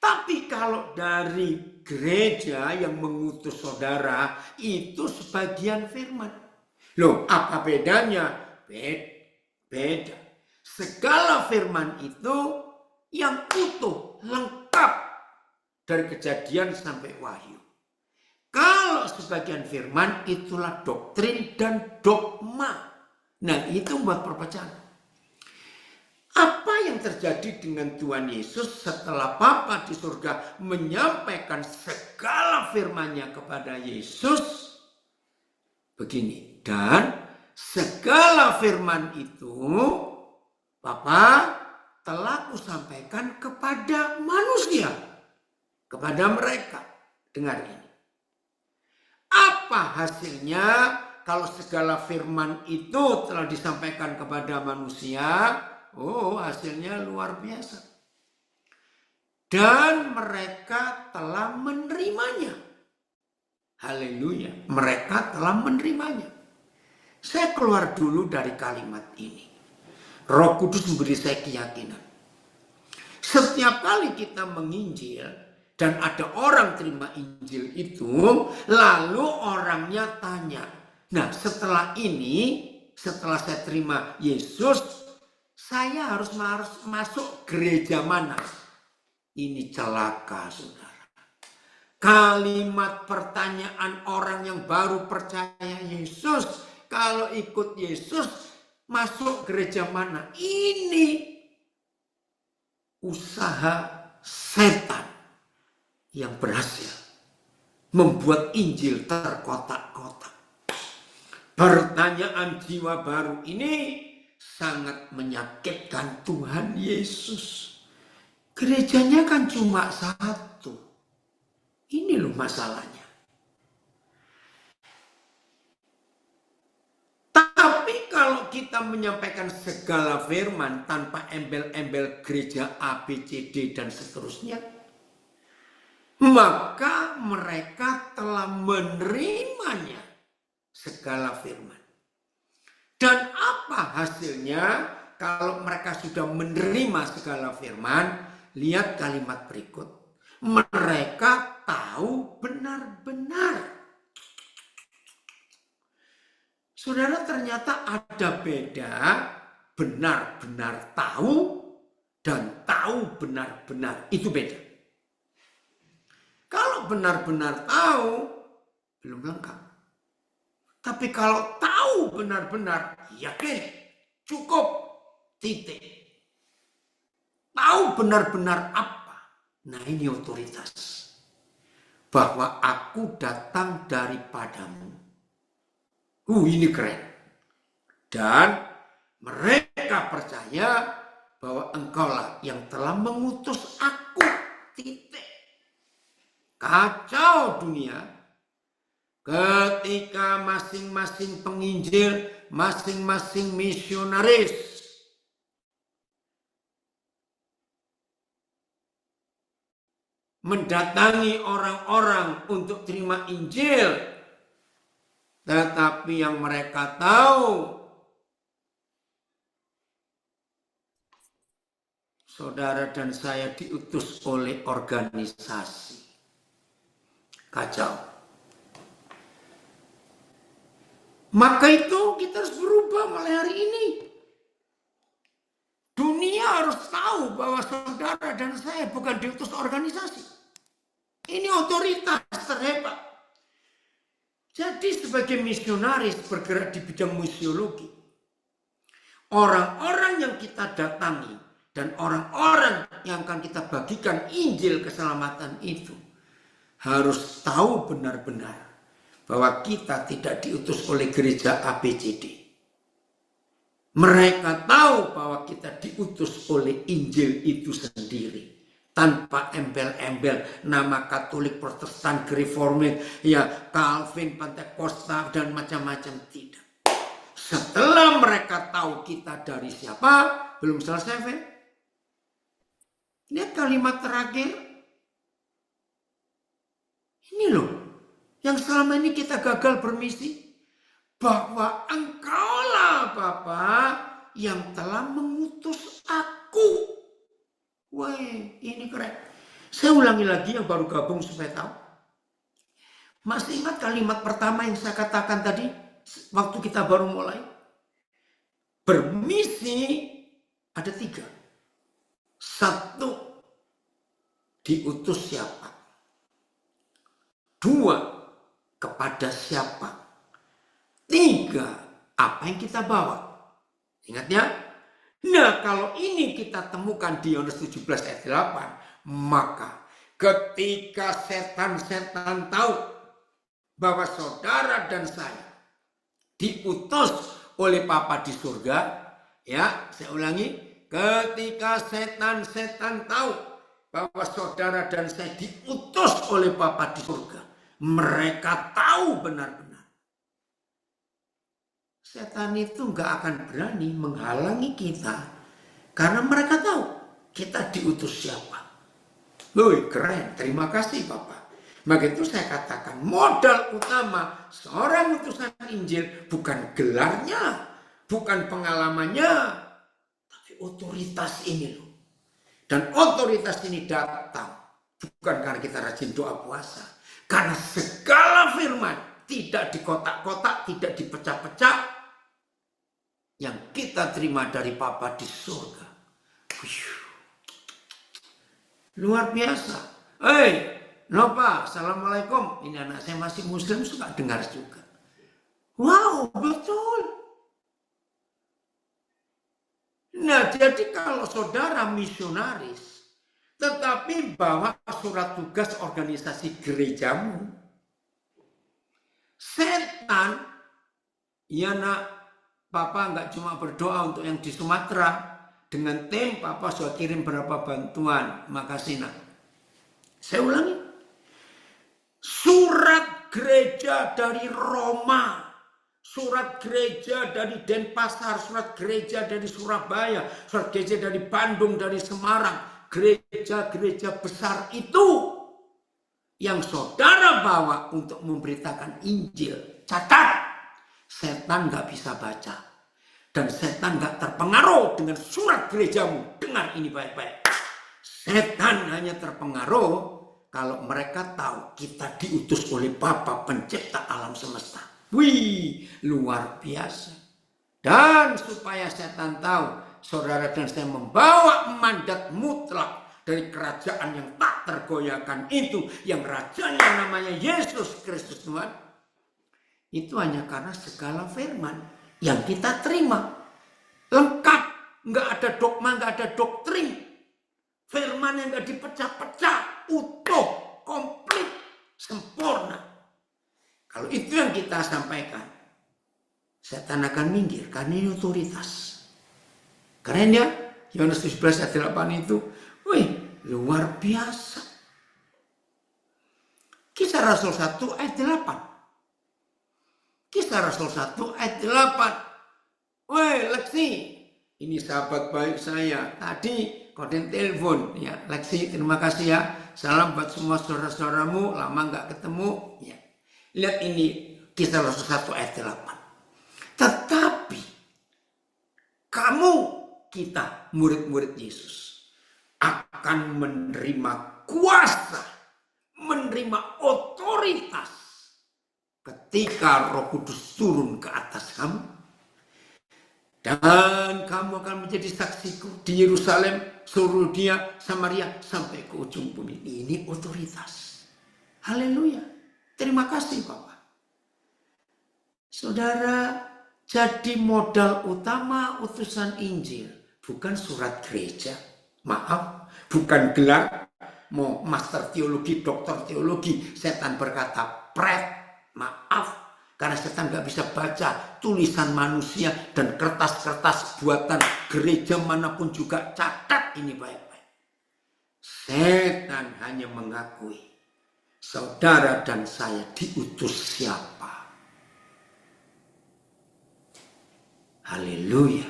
Speaker 1: Tapi kalau dari gereja yang mengutus saudara, itu sebagian firman. Loh, apa bedanya? Beda. Segala firman itu yang utuh, lengkap. Dari Kejadian sampai Wahyu. Kalau sebagian firman, itulah doktrin dan dogma. Nah, itu membuat perpecahan. Apa yang terjadi dengan Tuhan Yesus setelah Bapa di surga menyampaikan segala firman-Nya kepada Yesus? Begini, dan segala firman itu Bapa telah kusampaikan kepada manusia, kepada mereka. Dengar ini. Apa hasilnya kalau segala firman itu telah disampaikan kepada manusia? Oh, hasilnya luar biasa. Dan mereka telah menerimanya. Haleluya. Mereka telah menerimanya. Saya keluar dulu dari kalimat ini. Roh Kudus memberi saya keyakinan. Setiap kali kita menginjil dan ada orang terima Injil itu, lalu orangnya tanya, nah setelah ini, setelah saya terima Yesus, saya harus masuk gereja mana? Ini celaka, saudara. Kalimat pertanyaan orang yang baru percaya Yesus, kalau ikut Yesus, masuk gereja mana? Ini usaha setan yang berhasil membuat Injil terkotak-kotak. Pertanyaan jiwa baru ini sangat menyakitkan Tuhan Yesus. Gerejanya kan cuma satu. Ini loh masalahnya. Tapi kalau kita menyampaikan segala firman tanpa embel-embel gereja A, B, C, D dan seterusnya, maka mereka telah menerimanya segala firman. Dan apa hasilnya kalau mereka sudah menerima segala firman? Lihat kalimat berikut. Mereka tahu benar-benar. Saudara, ternyata ada beda benar-benar tahu dan tahu benar-benar. Itu beda. Kalau benar-benar tahu, belum lengkap. Tapi kalau tahu benar-benar, yakin, cukup, titik. Tahu benar-benar apa? Nah ini otoritas. Bahwa aku datang daripadamu. Ini keren. Dan mereka mereka percaya bahwa engkaulah yang telah mengutus aku. Titik. Kacau dunia ketika masing-masing penginjil, masing-masing misionaris mendatangi orang-orang untuk terima Injil, tetapi yang mereka tahu, saudara dan saya diutus oleh organisasi. Kacau. Maka itu kita harus berubah mulai hari ini. Dunia harus tahu bahwa saudara dan saya bukan diutus organisasi. Ini otoritas terhebat. Jadi sebagai misionaris bergerak di bidang misiologi, orang-orang yang kita datangi dan orang-orang yang akan kita bagikan Injil keselamatan itu harus tahu benar-benar bahwa kita tidak diutus oleh gereja ABCD. Mereka tahu bahwa kita diutus oleh Injil itu sendiri. Tanpa embel-embel nama Katolik, Protestan, Reformed, ya Calvin, Pentakosta dan macam-macam, tidak. Setelah mereka tahu kita dari siapa, belum selesai, lihat kalimat terakhir. Ini loh, yang selama ini kita gagal bermisi, bahwa engkaulah Bapa yang telah mengutus aku. Wah, ini keren. Saya ulangi lagi yang baru gabung supaya tahu. Masih ingat kalimat pertama yang saya katakan tadi waktu kita baru mulai? Bermisi ada 3. 1, diutus siapa? 2, kepada siapa? 3, apa yang kita bawa? Ingat ya? Nah, kalau ini kita temukan di Yohanes 17 ayat 8, maka ketika setan-setan tahu bahwa saudara dan saya diutus oleh Bapa di surga, ya, saya ulangi, ketika setan-setan tahu bahwa saudara dan saya diutus oleh Bapa di surga, mereka tahu benar-benar setan itu nggak akan berani menghalangi kita karena mereka tahu kita diutus siapa. Loh, keren, terima kasih Bapak. Maka itu saya katakan modal utama seorang utusan Injil bukan gelarnya, bukan pengalamannya, tapi otoritas ini loh. Dan otoritas ini datang bukan karena kita rajin doa puasa, karena segala firman tidak dikotak-kotak, tidak dipecah-pecah, yang kita terima dari Bapa di surga. Luar biasa. Hei, Nova, assalamualaikum. Ini anak saya masih muslim, suka dengar juga. Wow, betul. Nah, jadi kalau saudara misionaris, tetapi bawa surat tugas organisasi gerejamu, setan, ya nak, Papa nggak cuma berdoa untuk yang di Sumatera. Dengan tim, Papa sudah kirim berapa bantuan. Makasih nak. Saya ulangi. Surat gereja dari Roma. Surat gereja dari Denpasar. Surat gereja dari Surabaya. Surat gereja dari Bandung, dari Semarang. Gereja-gereja besar itu yang saudara bawa untuk memberitakan Injil. Catat. Setan nggak bisa baca. Dan setan nggak terpengaruh dengan surat gerejamu. Dengar ini baik-baik. Setan hanya terpengaruh kalau mereka tahu kita diutus oleh Bapa pencipta alam semesta. Wih, luar biasa. Dan supaya setan tahu saudara dan saya membawa mandat mutlak dari kerajaan yang tak tergoyahkan itu, yang rajanya namanya Yesus Kristus Tuhan. Itu hanya karena segala firman yang kita terima lengkap, nggak ada dogma, nggak ada doktrin, firman yang nggak dipecah-pecah, utuh, komplit, sempurna. Kalau itu yang kita sampaikan, setan akan minggir karena ini otoritas. Keren ya, Yohanes 17 ayat 8 itu. Wih, luar biasa. Kisah Rasul 1 ayat 8. Kisah Rasul 1 ayat 8. Woi, Lexi, ini sahabat baik saya. Tadi kode telepon ya, Lexi, terima kasih ya. Salam buat semua saudara-saudaramu, lama nggak ketemu ya. Lihat ini Kisah Rasul 1 ayat 8. Tetapi kamu, kita murid-murid Yesus, akan menerima kuasa, menerima otoritas ketika Roh Kudus turun ke atas kamu. Dan kamu akan menjadi saksiku di Yerusalem, seluruh Yudea, Samaria, sampai ke ujung bumi. Ini otoritas. Haleluya. Terima kasih Bapak. Saudara, jadi modal utama utusan Injil bukan surat gereja. Maaf, bukan gelar. Mau master teologi, doktor teologi, setan berkata pret. Maaf. Karena setan gak bisa baca tulisan manusia dan kertas-kertas buatan gereja manapun juga. Catat ini baik-baik. Setan hanya mengakui saudara dan saya diutus siapa. Haleluya.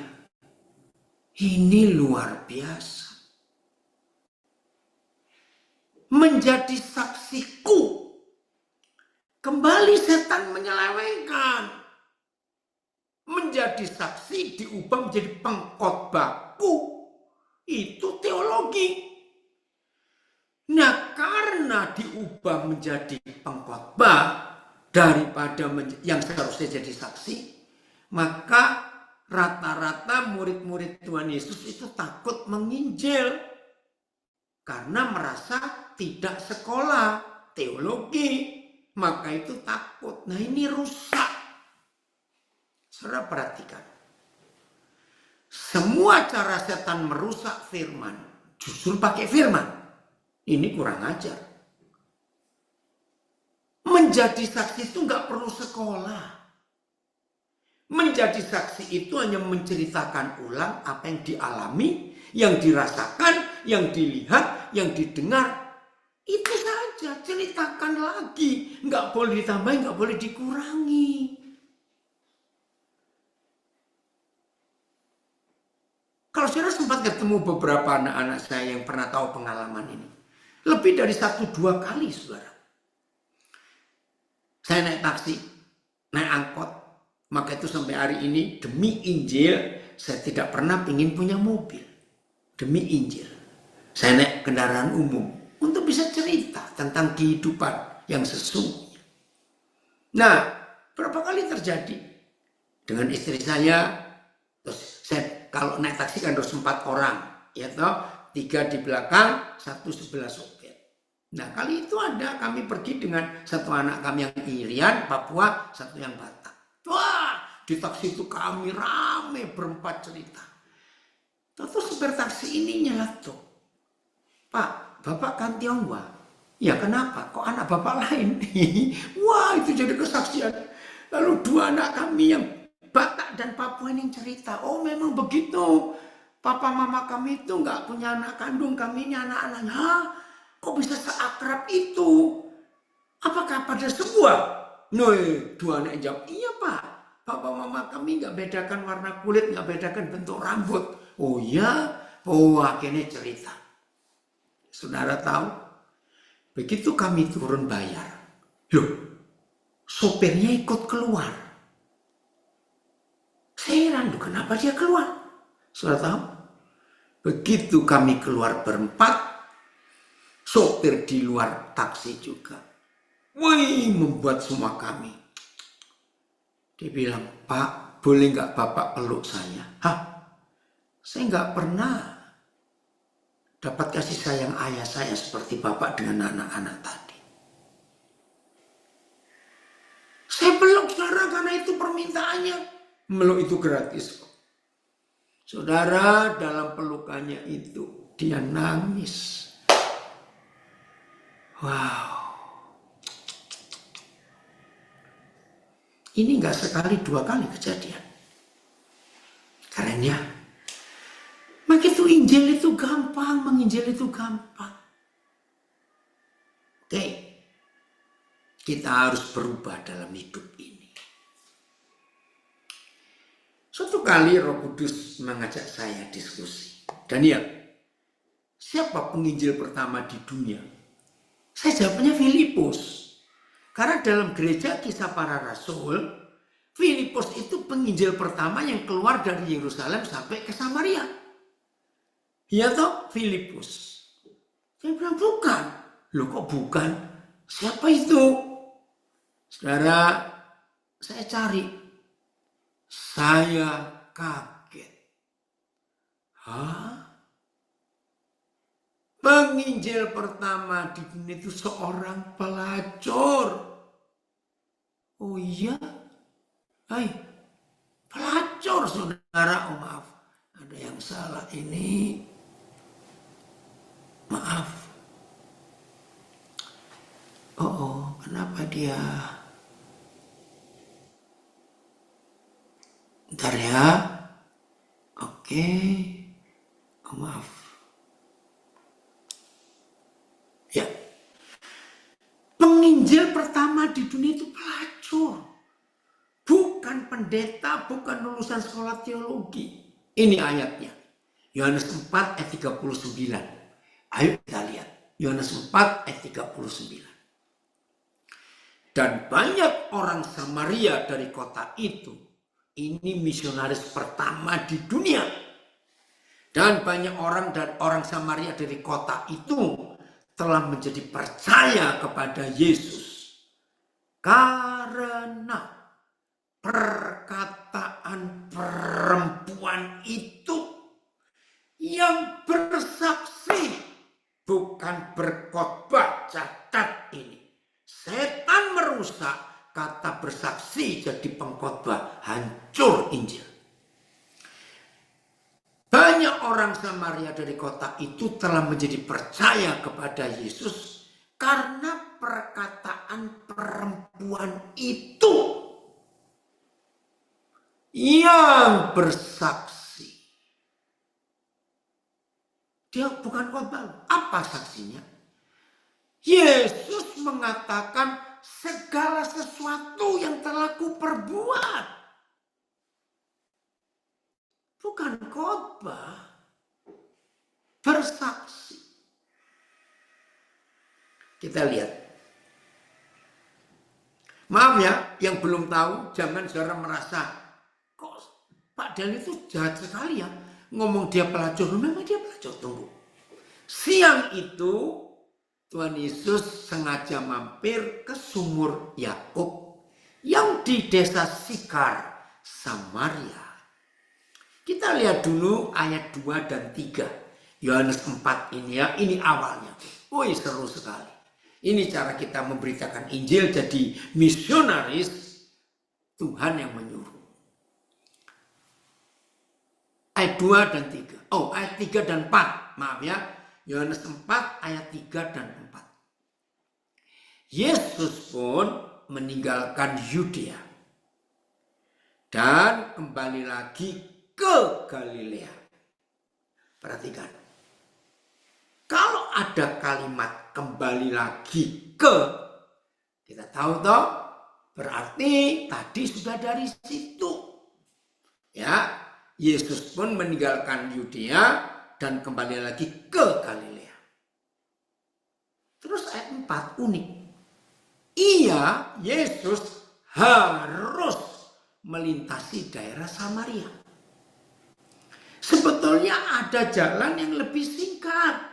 Speaker 1: Ini luar biasa. Menjadi saksiku. Kembali setan menyelewengkan. Menjadi saksi diubah menjadi pengkhotbahku. Itu teologi. Nah, karena diubah menjadi pengkhotbah daripada yang seharusnya jadi saksi, maka rata-rata murid-murid Tuhan Yesus itu takut menginjil. Karena merasa tidak sekolah teologi. Maka itu takut. Nah ini rusak. Saudara perhatikan. Semua cara setan merusak firman. Justru pakai firman. Ini kurang ajar. Menjadi saksi itu nggak perlu sekolah. Menjadi saksi itu hanya menceritakan ulang apa yang dialami, yang dirasakan, yang dilihat, yang didengar. Itu saja, ceritakan lagi. Nggak boleh ditambahin, nggak boleh dikurangi. Kalau saudara sempat ketemu beberapa anak-anak saya yang pernah tahu pengalaman ini. Lebih dari 1-2 kali, saudara. Saya naik taksi, naik angkot. Maka itu sampai hari ini, demi Injil, saya tidak pernah ingin punya mobil. Demi Injil. Saya naik kendaraan umum. Untuk bisa cerita tentang kehidupan yang sesungguhnya. Nah, berapa kali terjadi dengan istri saya. Terus saya kalau naik taksi kan harus 4 orang, ya toh, 3 di belakang, 1 sebelah sopir. Nah, kali itu ada kami pergi dengan satu anak kami yang Irian, Papua, satu yang Batak. Wah, di taksi itu kami rame berempat cerita. Terus supir taksi ini nyeletuk. Pak, Bapak kan Tionghoa. Ya kenapa? Kok anak Bapak lain? Wah, itu jadi kesaksian. Lalu 2 anak kami yang Batak dan Papua ini cerita. Oh, memang begitu. Papa mama kami itu nggak punya anak kandung. Kami ini anak-anaknya. Hah? Kok bisa seakrab itu? Apakah pada sebuah? Nah, 2 anak jawab. Iya Pak. Papa mama kami nggak bedakan warna kulit. Nggak bedakan bentuk rambut. Oh iya? Oh, akhirnya cerita. Saudara tahu, begitu kami turun bayar, loh, sopirnya ikut keluar. Saya heran, kenapa dia keluar? Saudara tahu, begitu kami keluar berempat, sopir di luar taksi juga. Wih, membuat semua kami. Dia bilang, Pak, boleh nggak Bapak peluk saya? Hah? Saya nggak pernah dapat kasih sayang ayah saya seperti Bapak dengan anak-anak tadi. Saya peluk saudara karena itu permintaannya. Meluk itu gratis kok. Saudara, dalam pelukannya itu dia nangis. Wow. Ini nggak sekali 2 kali kejadian. Keren ya. Injil itu gampang, menginjil itu gampang. Oke, kita harus berubah dalam hidup ini. Suatu kali Roh Kudus mengajak saya diskusi. Daniel, siapa penginjil pertama di dunia? Saya jawabnya Filipus. Karena dalam gereja Kisah Para Rasul, Filipus itu penginjil pertama yang keluar dari Yerusalem sampai ke Samaria. Iya toh, Filipus. Saya bilang bukan. Loh kok bukan? Siapa itu? Saudara, saya cari. Saya kaget. Hah? Penginjil pertama di dunia itu seorang pelacur. Oh iya? Hai, pelacur saudara. Oh maaf, ada yang salah ini. Maaf. Oh, kenapa dia? Bentar ya. Oke. Oh, maaf. Ya. Penginjil pertama di dunia itu pelacur. Bukan pendeta, bukan lulusan sekolah teologi. Ini ayatnya. Yohanes 4 ayat 39. Ayo kita lihat. Yohanes 4 ayat 39. Dan banyak orang Samaria dari kota itu. Ini misionaris pertama di dunia. Dan banyak orang Samaria dari kota itu telah menjadi percaya kepada Yesus. Karena perkataan perempuan itu yang bersaksi, bukan berkhotbah. Catat ini. Setan merusak, kata bersaksi jadi pengkhotbah, hancur Injil. Banyak orang Samaria dari kota itu telah menjadi percaya kepada Yesus karena perkataan perempuan itu yang bersaksi. Dia bukan khotbah. Apa saksinya? Yesus mengatakan segala sesuatu yang telah kuperbuat. Bukan khotbah, bersaksi. Kita lihat. Maaf ya, yang belum tahu, jangan saudara merasa, kok Pak Daniel itu jahat sekali ya, ngomong dia pelacur. Memang dia pelacur, tunggu. Siang itu, Tuhan Yesus sengaja mampir ke sumur Yakub yang di desa Sikar, Samaria. Kita lihat dulu ayat 2 dan 3. Yohanes 4 ini ya, ini awalnya. Woi, seru sekali. Ini cara kita memberitakan Injil jadi misionaris Tuhan yang menyuruh. Ayat 2 dan 3. Oh, ayat 3 dan 4. Maaf ya. Yohanes 4 ayat 3 dan 4. Yesus pun meninggalkan Yudea dan kembali lagi ke Galilea. Perhatikan. Kalau ada kalimat kembali lagi ke, kita tahu toh, berarti tadi sudah dari situ. Ya, Yesus pun meninggalkan Yudea dan kembali lagi ke Galilea. Terus ayat 4 unik. Yesus harus melintasi daerah Samaria. Sebetulnya ada jalan yang lebih singkat.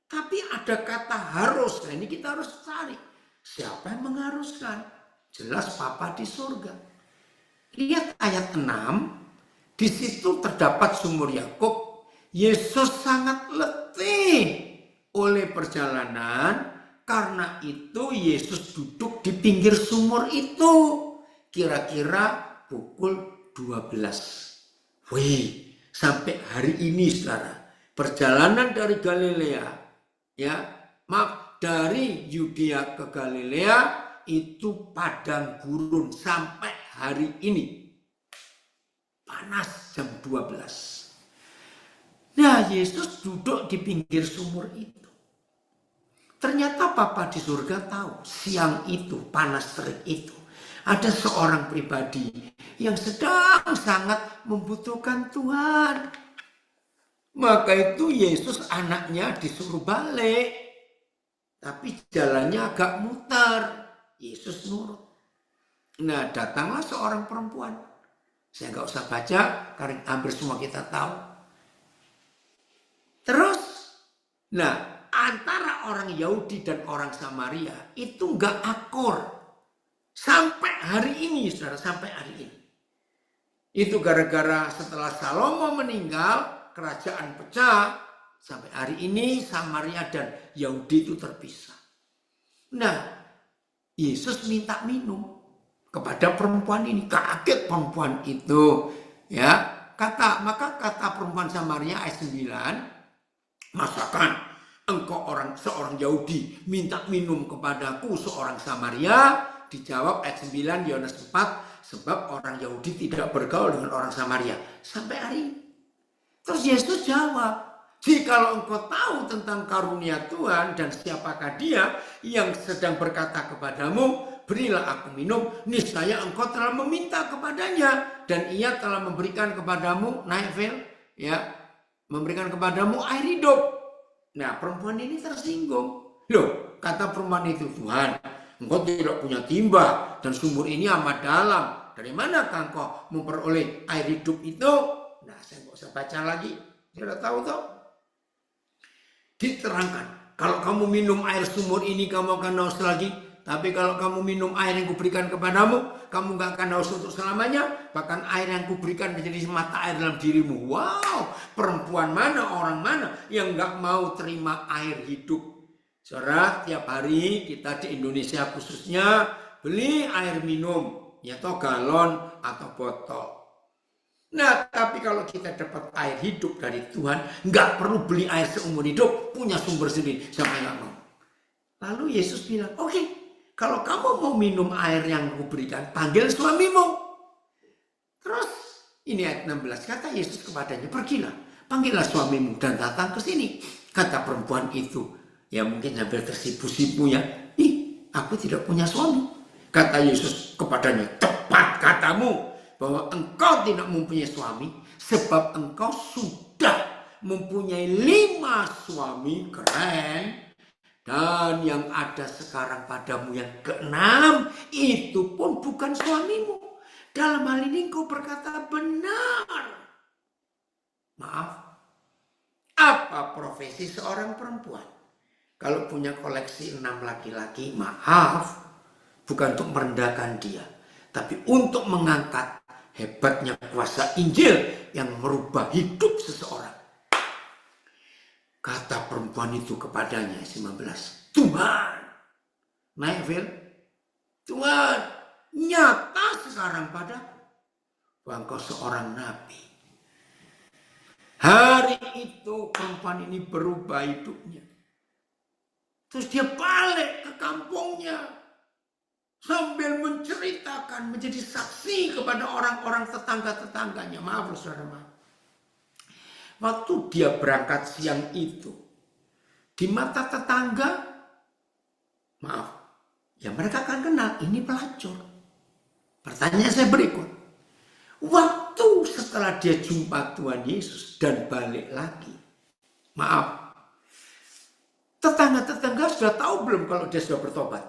Speaker 1: Tapi ada kata harus. Nah ini kita harus cari. Siapa yang mengharuskan? Jelas Bapa di surga. Lihat ayat 6. Di situ terdapat sumur Yakub. Yesus sangat letih oleh perjalanan. Karena itu Yesus duduk di pinggir sumur itu. Kira-kira pukul 12. Wih, sampai hari ini saudara, perjalanan dari Galilea, ya, maaf, dari Yudea ke Galilea itu padang gurun sampai hari ini. Panas jam 12. Nah, Yesus duduk di pinggir sumur itu. Ternyata Bapa di surga tahu siang itu, panas terik itu, ada seorang pribadi yang sedang sangat membutuhkan Tuhan. Maka itu Yesus anaknya disuruh balik. Tapi jalannya agak muter. Yesus nurut. Nah, datanglah seorang perempuan. Saya nggak usah baca, karena hampir semua kita tahu. Terus, nah, antara orang Yahudi dan orang Samaria itu nggak akur. Sampai hari ini, saudara, sampai hari ini. Itu gara-gara setelah Salomo meninggal, kerajaan pecah. Sampai hari ini Samaria dan Yahudi itu terpisah. Nah, Yesus minta minum kepada perempuan ini. Kaget perempuan itu. Ya, maka kata perempuan Samaria ayat 9, masakan engkau seorang Yahudi minta minum kepadaku seorang Samaria? Dijawab ayat 9 Yohanes 4, sebab orang Yahudi tidak bergaul dengan orang Samaria sampai hari ini. Terus Yesus jawab, jikalau engkau tahu tentang karunia Tuhan dan siapakah dia yang sedang berkata kepadamu, berilah aku minum, niscaya engkau telah meminta kepadanya dan ia telah memberikan kepadamu, memberikan kepadamu air hidup. Nah, perempuan ini tersinggung. Loh, kata perempuan itu, Tuhan, engkau tidak punya timba dan sumur ini amat dalam. Dari manakah engkau memperoleh air hidup itu? Nah, saya nggak usah baca lagi. Sudah tahu toh? Diterangkan, kalau kamu minum air sumur ini kamu akan haus lagi. Tapi kalau kamu minum air yang kuberikan kepadamu, kamu gak akan haus untuk selamanya. Bahkan air yang kuberikan menjadi mata air dalam dirimu. Wow, perempuan mana, orang mana yang gak mau terima air hidup? Saudara, tiap hari kita di Indonesia khususnya beli air minum, yaitu galon atau botol. Nah, tapi kalau kita dapat air hidup dari Tuhan, nggak perlu beli air seumur hidup, punya sumber sendiri, siapa yang nggak mau? Lalu Yesus bilang, oke, kalau kamu mau minum air yang kuberikan, panggil suamimu. Terus, ini ayat 16, kata Yesus kepadanya, pergilah, panggillah suamimu dan datang ke sini. Kata perempuan itu, ya mungkin hampir tersipu-sipu ya, aku tidak punya suami. Kata Yesus kepadanya, tepat katamu, bahwa engkau tidak mempunyai suami, sebab engkau sudah mempunyai 5 suami, keren. Dan yang ada sekarang padamu yang ke-6, itu pun bukan suamimu. Dalam hal ini engkau berkata benar. Maaf, apa profesi seorang perempuan? Kalau punya koleksi 6 laki-laki, maaf, bukan untuk merendahkan dia, tapi untuk mengangkat hebatnya kuasa Injil yang merubah hidup seseorang. Kata perempuan itu kepadanya, 19, Tuhan, naik Phil, Tuhan, nyata sekarang padaku bahwa engkau seorang nabi. Hari itu perempuan ini berubah hidupnya. Terus dia balik ke kampungnya sambil menceritakan, menjadi saksi kepada orang-orang tetangga-tetangganya. Maaf, saudara, maaf. Waktu dia berangkat siang itu, di mata tetangga, maaf, ya mereka akan kenal, ini pelacur. Pertanyaan saya berikut. Waktu setelah dia jumpa Tuhan Yesus dan balik lagi, maaf, tetangga-tetangga sudah tahu belum kalau dia sudah bertobat?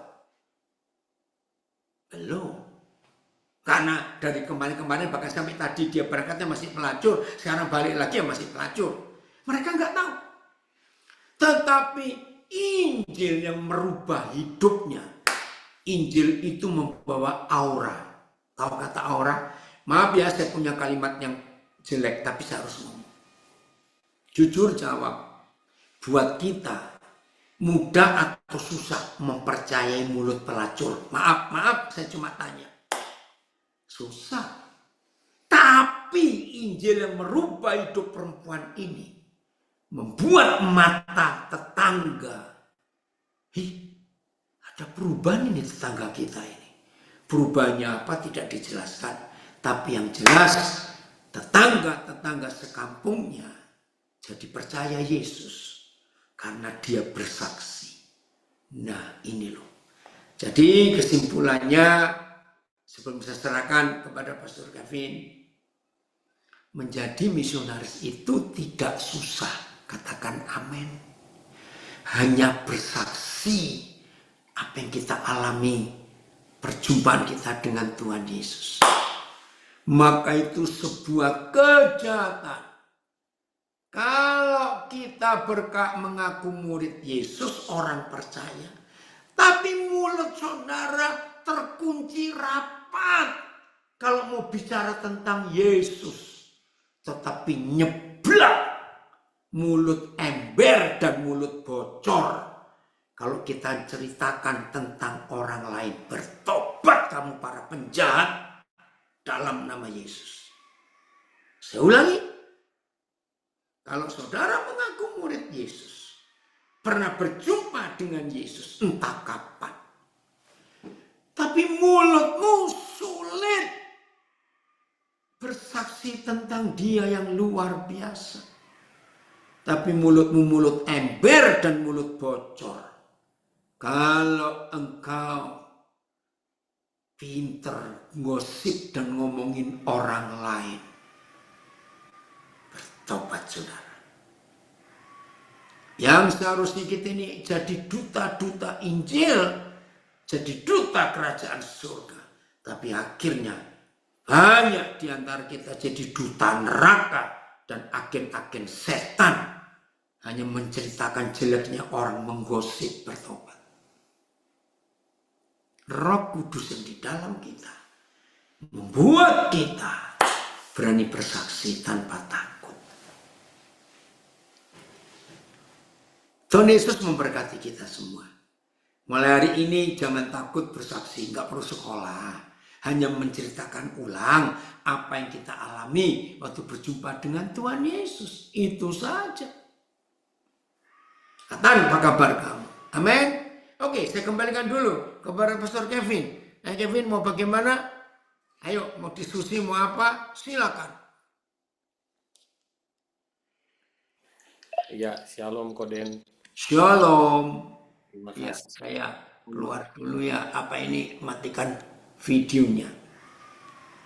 Speaker 1: Belum. Karena dari kemarin-kemarin bahkan sampai tadi dia berangkatnya masih pelacur, sekarang balik lagi ya masih pelacur. Mereka nggak tahu. Tetapi Injil yang merubah hidupnya, Injil itu membawa aura. Tahu kata aura? Maaf ya, saya punya kalimat yang jelek, tapi saya harus ngomong. Jujur jawab, buat kita mudah atau susah mempercayai mulut pelacur? Maaf, saya cuma tanya. Susah. Tapi Injil yang merubah hidup perempuan ini membuat mata tetangga. Ada perubahan ini tetangga kita ini. Perubahannya apa tidak dijelaskan. Tapi yang jelas tetangga-tetangga sekampungnya jadi percaya Yesus karena dia bersaksi. Nah ini loh. Jadi kesimpulannya sebelum saya serahkan kepada Pastor Kevin, menjadi misionaris itu tidak susah. Katakan amin. Hanya bersaksi apa yang kita alami, perjumpaan kita dengan Tuhan Yesus. Maka itu sebuah kejahatan. Kalau kita mengaku murid Yesus, orang percaya. Tapi mulut saudara terkunci rapat. Kalau mau bicara tentang Yesus. Tetapi nyeblak. Mulut ember dan mulut bocor. Kalau kita ceritakan tentang orang lain. Bertobat kamu para penjahat. Dalam nama Yesus. Saya ulangi. Kalau saudara mengaku murid Yesus, pernah berjumpa dengan Yesus entah kapan, tapi mulutmu sulit bersaksi tentang dia yang luar biasa. Tapi mulutmu mulut ember dan mulut bocor. Kalau engkau pinter gosip dan ngomongin orang lain, bertobat saudara. Yang seharusnya kita ini jadi duta-duta Injil, jadi duta kerajaan surga. Tapi akhirnya banyak di antara kita jadi duta neraka dan agen-agen setan. Hanya menceritakan jeleknya orang, menggosip, bertobat. Roh Kudus yang di dalam kita membuat kita berani bersaksi tanpa takut. Tuhan Yesus memberkati kita semua. Mulai hari ini jangan takut bersaksi, nggak perlu sekolah. Hanya menceritakan ulang apa yang kita alami waktu berjumpa dengan Tuhan Yesus. Itu saja. Katakan apa kabar kamu? Amin. Oke, saya kembalikan dulu kepada Pastor Kevin. Kevin mau bagaimana? Ayo, mau diskusi, mau apa? Silakan.
Speaker 2: Ya, shalom Koden.
Speaker 1: Shalom.
Speaker 2: Terima
Speaker 1: Ya,
Speaker 2: kasih.
Speaker 1: saya keluar dulu ya. Apa ini? Matikan videonya.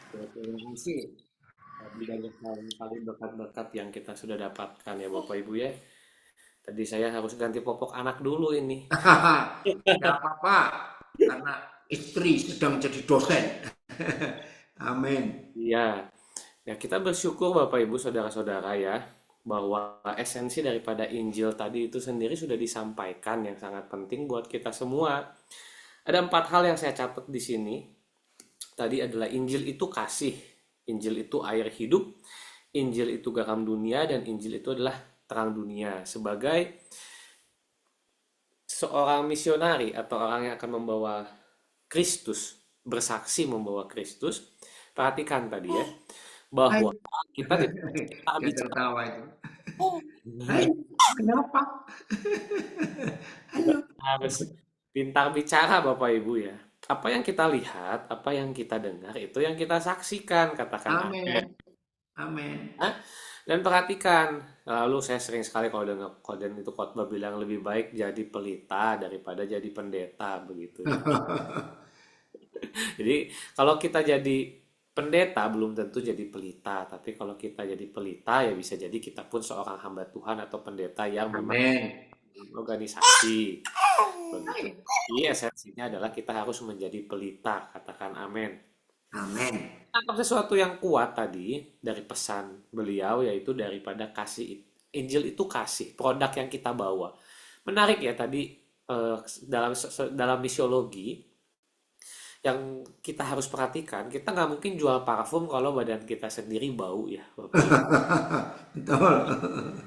Speaker 2: Terima kasih. Banyak kali berkat-berkat yang kita sudah dapatkan ya Bapak Ibu ya. Tadi saya harus ganti popok anak dulu ini.
Speaker 1: Tidak apa-apa. Karena istri sedang jadi dosen. Amin.
Speaker 2: Iya. Ya, kita bersyukur Bapak Ibu saudara-saudara ya, bahwa esensi daripada Injil tadi itu sendiri sudah disampaikan yang sangat penting buat kita semua. Ada 4 hal yang saya catat di sini. Tadi adalah Injil itu kasih, Injil itu air hidup, Injil itu garam dunia, dan Injil itu adalah terang dunia. Sebagai seorang misionari atau orang yang akan membawa Kristus, bersaksi membawa Kristus, perhatikan tadi ya, bahwa kita tidak
Speaker 1: Dia
Speaker 2: bicara.
Speaker 1: tertawa itu. Hai, kenapa? Halo.
Speaker 2: Harus pintar bicara Bapak Ibu ya. Apa yang kita lihat, apa yang kita dengar, itu yang kita saksikan, katakan amin.
Speaker 1: Amin. Amin.
Speaker 2: Dan perhatikan, lalu saya sering sekali kalau dengar Koden itu khotbah bilang lebih baik jadi pelita daripada jadi pendeta begitu. Jadi kalau kita jadi pendeta belum tentu jadi pelita, tapi kalau kita jadi pelita ya bisa jadi kita pun seorang hamba Tuhan atau pendeta yang memang organisasi. Begitu. Jadi esensinya adalah kita harus menjadi pelita, katakan amin.
Speaker 1: Amin.
Speaker 2: Tangkap sesuatu yang kuat tadi dari pesan beliau, yaitu daripada kasih. Injil itu kasih, produk yang kita bawa. Menarik ya tadi dalam misiologi yang kita harus perhatikan, kita nggak mungkin jual parfum kalau badan kita sendiri bau ya.
Speaker 1: Betul.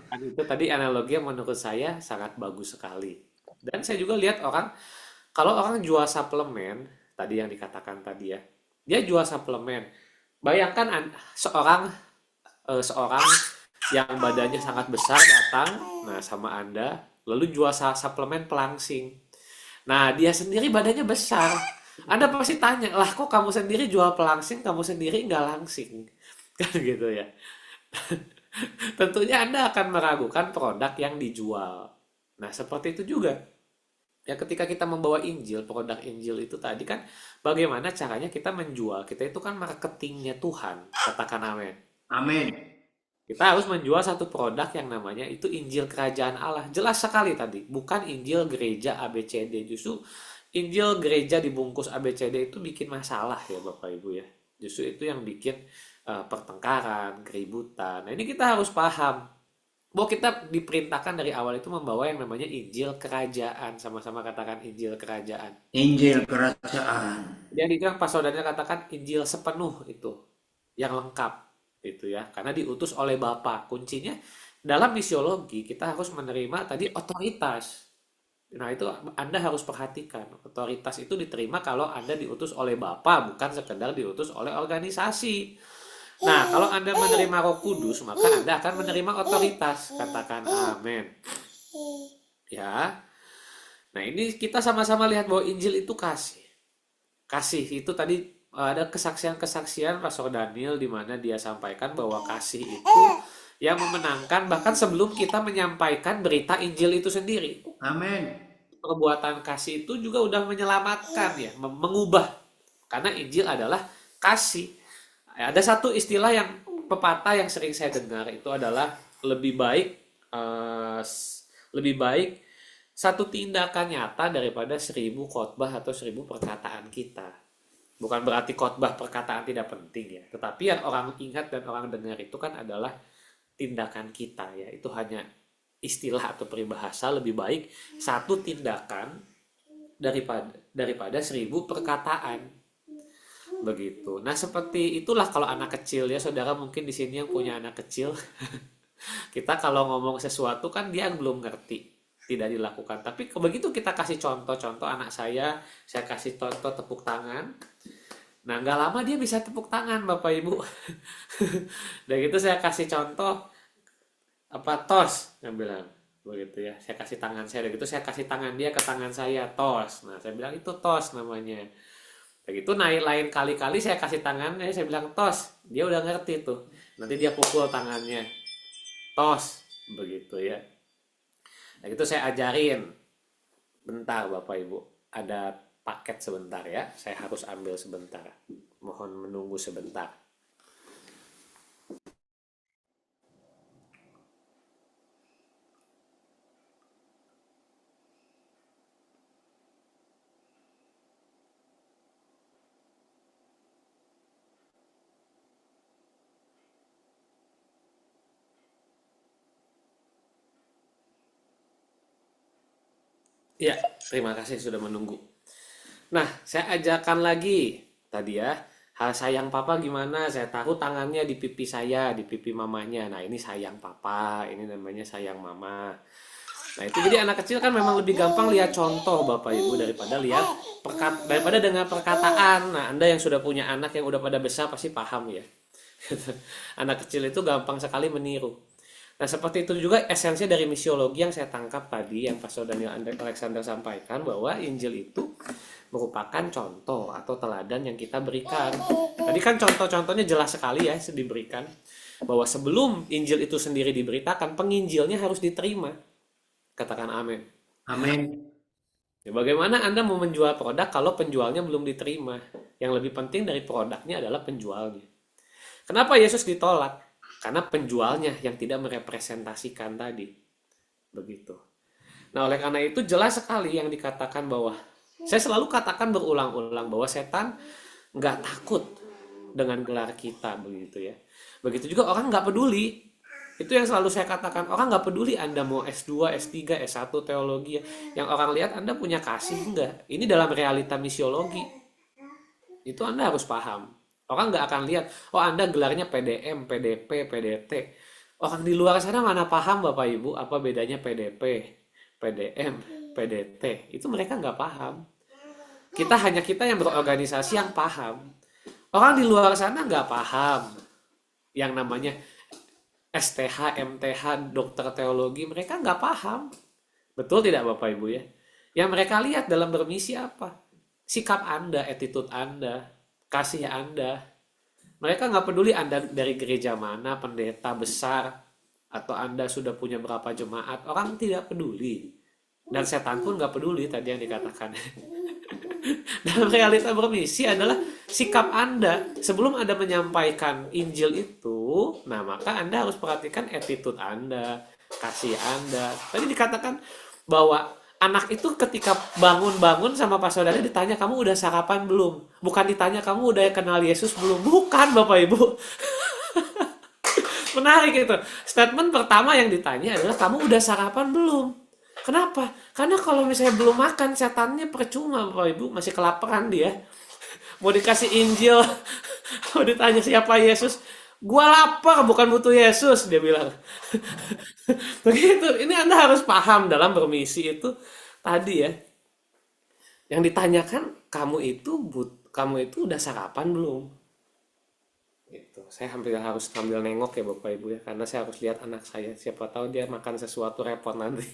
Speaker 2: Kan itu tadi analogi yang menurut saya sangat bagus sekali. Dan saya juga lihat kalau orang jual suplemen, tadi yang dikatakan tadi ya, dia jual suplemen. Bayangkan seorang yang badannya sangat besar datang, nah sama Anda, lalu jual suplemen pelangsing. Nah dia sendiri badannya besar. Anda pasti tanya, lah kok kamu sendiri jual pelangsing, kamu sendiri nggak langsing, kan gitu ya. tentunya Anda akan meragukan produk yang dijual. Nah, seperti itu juga. Ya, ketika kita membawa Injil, produk Injil itu tadi kan bagaimana caranya kita menjual. Kita itu kan marketingnya Tuhan, katakan amin.
Speaker 1: Amin.
Speaker 2: Kita harus menjual satu produk yang namanya itu Injil Kerajaan Allah. Jelas sekali tadi, bukan Injil gereja ABCD. Justru Injil gereja dibungkus ABCD itu bikin masalah ya Bapak Ibu ya. Justru itu yang bikin pertengkaran, keributan. Nah, ini kita harus paham bahwa kita diperintahkan dari awal itu membawa yang namanya Injil Kerajaan. Sama-sama katakan Injil Kerajaan.
Speaker 1: Injil kerajaan.
Speaker 2: Jadi itu yang Pak Saudaranya katakan Injil sepenuh itu, yang lengkap itu ya, karena diutus oleh Bapa. Kuncinya dalam misiologi kita harus menerima tadi otoritas. Nah, itu Anda harus perhatikan. Otoritas itu diterima kalau Anda diutus oleh Bapa, bukan sekedar diutus oleh organisasi. Nah, kalau Anda menerima Roh Kudus, maka Anda akan menerima otoritas. Katakan amin. Ya. Nah, ini kita sama-sama lihat bahwa Injil itu kasih. Kasih itu tadi ada kesaksian-kesaksian Pastor Daniel di mana dia sampaikan bahwa kasih itu yang memenangkan bahkan sebelum kita menyampaikan berita Injil itu sendiri.
Speaker 1: Amin.
Speaker 2: Perbuatan kasih itu juga udah menyelamatkan ya, mengubah. Karena Injil adalah kasih. Ada satu istilah yang pepatah yang sering saya dengar itu adalah lebih baik eh, lebih baik satu tindakan nyata daripada 1000 khotbah atau 1000 perkataan kita. Bukan berarti khotbah perkataan tidak penting ya, tetapi yang orang ingat dan orang dengar itu kan adalah tindakan kita ya. Itu hanya istilah atau peribahasa, lebih baik satu tindakan daripada 1000 perkataan. Begitu. Nah, seperti itulah kalau anak kecil ya, saudara mungkin di sini yang punya anak kecil. Kita kalau ngomong sesuatu kan dia belum ngerti, tidak dilakukan. Tapi begitu kita kasih contoh-contoh anak saya kasih contoh tepuk tangan. Nah, nggak lama dia bisa tepuk tangan, Bapak Ibu. Dan gitu saya kasih contoh apa tos, saya bilang begitu ya. Saya kasih tangan saya, dan gitu saya kasih tangan dia ke tangan saya, tos. Nah, saya bilang itu tos namanya. Begitu naik lain kali-kali saya kasih tangannya, saya bilang tos, dia udah ngerti tuh. Nanti dia pukul tangannya, tos, begitu ya. Nah, itu saya ajarin. Bentar Bapak Ibu, ada paket sebentar ya, saya harus ambil sebentar. Mohon menunggu sebentar. Ya, terima kasih sudah menunggu. Nah, saya ajarkan lagi tadi ya. Hal sayang papa gimana? Saya taruh tangannya di pipi saya, di pipi mamanya. Nah, ini sayang papa, ini namanya sayang mama. Nah, itu jadi anak kecil kan memang lebih gampang lihat contoh Bapak Ibu daripada daripada dengan perkataan. Nah, Anda yang sudah punya anak yang udah pada besar pasti paham ya. Anak kecil itu gampang sekali meniru. Nah, seperti itu juga esensi dari misiologi yang saya tangkap tadi yang Pastor Daniel Alexander sampaikan bahwa Injil itu merupakan contoh atau teladan yang kita berikan. Tadi kan contoh-contohnya jelas sekali ya diberikan bahwa sebelum Injil itu sendiri diberitakan, penginjilnya harus diterima. Katakan amin.
Speaker 1: Amin.
Speaker 2: Ya, bagaimana Anda mau menjual produk kalau penjualnya belum diterima? Yang lebih penting dari produknya adalah penjualnya. Kenapa Yesus ditolak? Karena penjualnya yang tidak merepresentasikan tadi. Begitu. Nah, oleh karena itu jelas sekali yang dikatakan bahwa saya selalu katakan berulang-ulang bahwa setan nggak takut dengan gelar kita begitu ya. Begitu juga orang nggak peduli. Itu yang selalu saya katakan, orang nggak peduli Anda mau S2, S3, S1 teologi ya. Yang orang lihat Anda punya kasih enggak. Ini dalam realita misiologi. Itu Anda harus paham. Orang nggak akan lihat, oh Anda gelarnya PDM, PDP, PDT. Orang di luar sana mana paham Bapak Ibu apa bedanya PDP, PDM, PDT. Itu mereka nggak paham. Kita yang berorganisasi yang paham. Orang di luar sana nggak paham. Yang namanya STH, MTH, dokter teologi, mereka nggak paham. Betul tidak Bapak Ibu ya? Yang mereka lihat dalam bermisi apa? Sikap Anda, attitude Anda, kasih Anda. Mereka nggak peduli Anda dari gereja mana, pendeta besar, atau Anda sudah punya berapa jemaat. Orang tidak peduli. Dan setan pun nggak peduli tadi yang dikatakan. Dalam realita bermisi adalah sikap Anda. Sebelum Anda menyampaikan Injil itu, nah maka Anda harus perhatikan attitude Anda, kasih Anda. Tadi dikatakan bahwa anak itu ketika bangun-bangun sama Pak Saudara ditanya, kamu udah sarapan belum? Bukan ditanya, kamu udah kenal Yesus belum? Bukan, Bapak Ibu. Menarik itu. Statement pertama yang ditanya adalah, kamu udah sarapan belum? Kenapa? Karena kalau misalnya belum makan, setannya percuma, Bapak Ibu. Masih kelaparan dia. Mau dikasih Injil, mau ditanya siapa Yesus, gua lapar, bukan butuh Yesus, dia bilang. Begitu. Ini Anda harus paham dalam bermisi itu tadi ya. Yang ditanyakan, kamu itu udah sarapan belum? Itu. Saya hampir harus sambil nengok ya Bapak Ibu ya, karena saya harus lihat anak saya. Siapa tahu dia makan sesuatu repot nanti.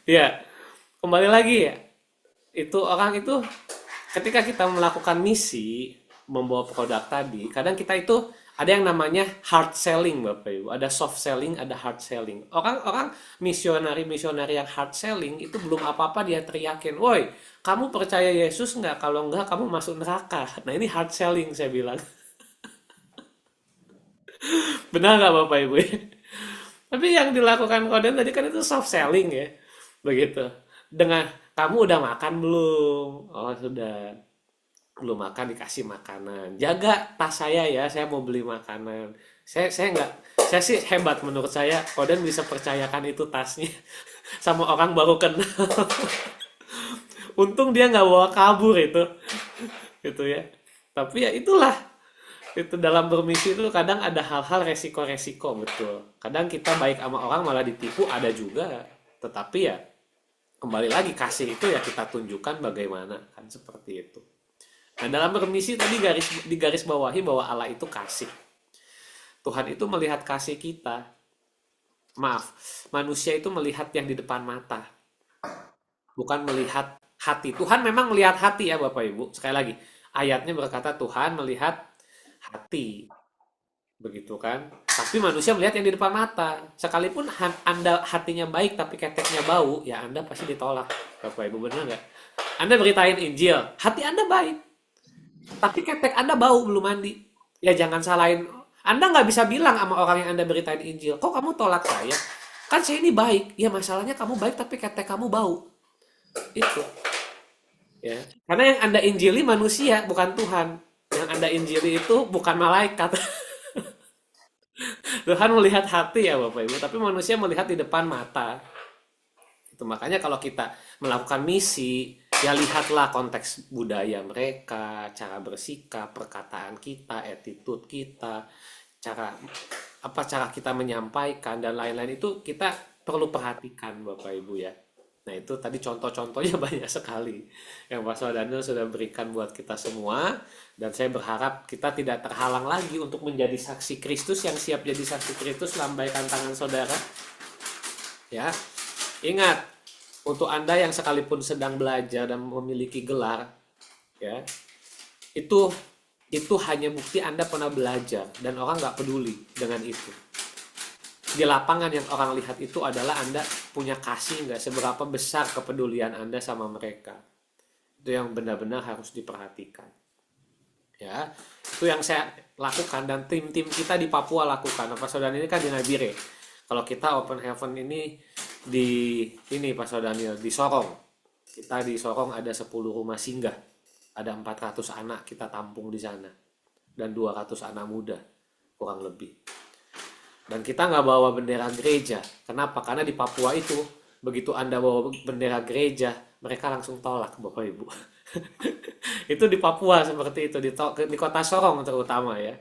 Speaker 2: Ya, kembali lagi ya. Itu orang itu ketika kita melakukan misi membawa produk tadi, kadang kita itu ada yang namanya hard selling Bapak Ibu, ada soft selling, ada hard selling. Orang-orang misionari-misionari yang hard selling itu belum apa-apa dia teriakin, woi, kamu percaya Yesus nggak? Kalau nggak kamu masuk neraka. Nah ini hard selling saya bilang. Benar nggak Bapak Ibu? Tapi yang dilakukan Koden tadi kan itu soft selling ya, begitu. Dengan kamu udah makan belum? Oh sudah. Belum makan dikasih makanan. Jaga tas saya mau beli makanan. Saya nggak, saya sih hebat menurut saya. Koden bisa percayakan itu tasnya sama orang baru kenal. Untung dia nggak bawa kabur itu ya. Tapi ya itulah, itu dalam bermisi itu kadang ada hal-hal resiko-resiko betul. Kadang kita baik sama orang malah ditipu ada juga. Tetapi ya kembali lagi kasih itu ya kita tunjukkan bagaimana kan seperti itu. Nah, dalam bermisi tadi digaris bawahi bahwa Allah itu kasih. Tuhan itu melihat kasih kita. Maaf, manusia itu melihat yang di depan mata, bukan melihat hati. Tuhan memang melihat hati ya Bapak Ibu. Sekali lagi, ayatnya berkata Tuhan melihat hati. Begitu kan? Tapi manusia melihat yang di depan mata. Sekalipun Anda hatinya baik tapi keteknya bau, ya Anda pasti ditolak. Bapak Ibu benar nggak? Anda beritain Injil, hati Anda baik. Tapi ketek Anda bau belum mandi. Ya jangan salahin. Anda nggak bisa bilang sama orang yang Anda beritain Injil, kok kamu tolak saya? Kan saya ini baik. Ya masalahnya kamu baik tapi ketek kamu bau. Itu. Ya. Karena yang Anda injili manusia, bukan Tuhan. Yang Anda injili itu bukan malaikat. Tuhan melihat hati ya Bapak Ibu, tapi manusia melihat di depan mata. Itu makanya kalau kita melakukan misi, ya lihatlah konteks budaya mereka, cara bersikap, perkataan kita, attitude kita, cara kita menyampaikan dan lain-lain itu kita perlu perhatikan Bapak Ibu ya. Nah itu tadi contoh-contohnya banyak sekali yang Pastor Daniel sudah berikan buat kita semua. Dan saya berharap kita tidak terhalang lagi untuk menjadi saksi Kristus yang siap jadi saksi Kristus. Lambaikan tangan saudara. Ya, ingat, untuk Anda yang sekalipun sedang belajar dan memiliki gelar, ya, itu hanya bukti Anda pernah belajar dan orang nggak peduli dengan itu. Di lapangan yang orang lihat itu adalah Anda punya kasih nggak, seberapa besar kepedulian Anda sama mereka. Itu yang benar-benar harus diperhatikan. Ya, itu yang saya lakukan dan tim-tim kita di Papua lakukan. Pak Saudara ini kan di Nabire. Kalau kita Open Heaven ini Pak Saudara di Sorong. Kita di Sorong ada 10 rumah singgah. Ada 400 anak kita tampung di sana. Dan 200 anak muda kurang lebih. Dan kita nggak bawa bendera gereja. Kenapa? Karena di Papua itu, begitu Anda bawa bendera gereja, mereka langsung tolak, Bapak Ibu. Itu di Papua seperti itu, di kota Sorong terutama ya.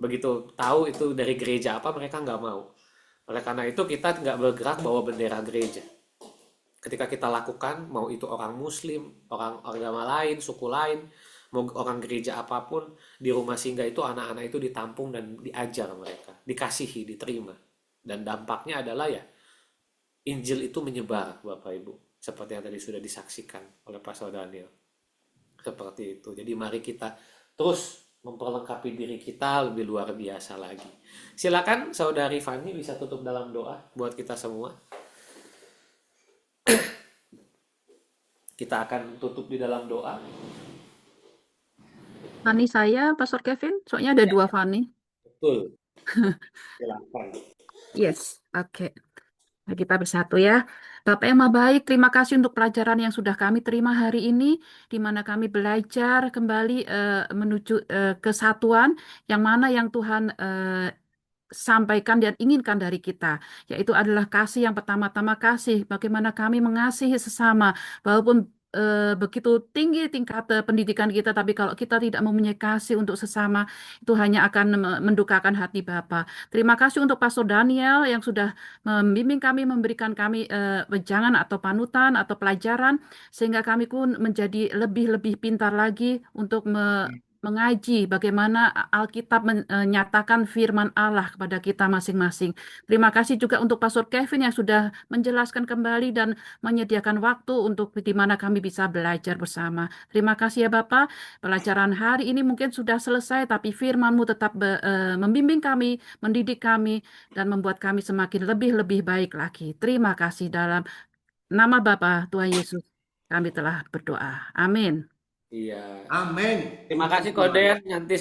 Speaker 2: Begitu tahu itu dari gereja apa, mereka nggak mau. Oleh karena itu kita nggak bergerak bawa bendera gereja. Ketika kita lakukan, mau itu orang Muslim, orang agama lain, suku lain, mau orang gereja apapun, di rumah singgah itu anak-anak itu ditampung dan diajar mereka, dikasihi, diterima. Dan dampaknya adalah ya, Injil itu menyebar Bapak Ibu. Seperti yang tadi sudah disaksikan oleh Pastor Daniel. Seperti itu. Jadi mari kita terus memperlengkapi diri kita lebih luar biasa lagi. Silakan Saudari Fani bisa tutup dalam doa buat kita semua. Kita akan tutup di dalam doa.
Speaker 3: Fani saya, Pastor Kevin, soalnya ada dua Fani.
Speaker 2: Betul. Silakan.
Speaker 3: Yes, oke. Nah, kita bersatu ya. Bapak yang Maha Baik, terima kasih untuk pelajaran yang sudah kami terima hari ini, di mana kami belajar kembali menuju kesatuan, yang mana yang Tuhan sampaikan dan inginkan dari kita, yaitu adalah kasih yang pertama-tama kasih, bagaimana kami mengasihi sesama, walaupun begitu tinggi tingkat pendidikan kita, tapi kalau kita tidak mempunyai kasih untuk sesama, itu hanya akan mendukakan hati Bapa. Terima kasih untuk Pastor Daniel yang sudah membimbing kami, memberikan kami wejangan atau panutan atau pelajaran, sehingga kami pun menjadi lebih-lebih pintar lagi untuk mengaji bagaimana Alkitab menyatakan firman Allah kepada kita masing-masing. Terima kasih juga untuk Pastor Kevin yang sudah menjelaskan kembali dan menyediakan waktu untuk di mana kami bisa belajar bersama. Terima kasih ya Bapak. Pelajaran hari ini mungkin sudah selesai, tapi firman-Mu tetap membimbing kami, mendidik kami, dan membuat kami semakin lebih-lebih baik lagi. Terima kasih dalam nama Bapa Tuhan Yesus. Kami telah berdoa. Amin.
Speaker 2: Iya.
Speaker 1: Amin.
Speaker 2: Terima
Speaker 1: Puji
Speaker 2: kasih
Speaker 1: Tuhan.
Speaker 2: Koden. Nanti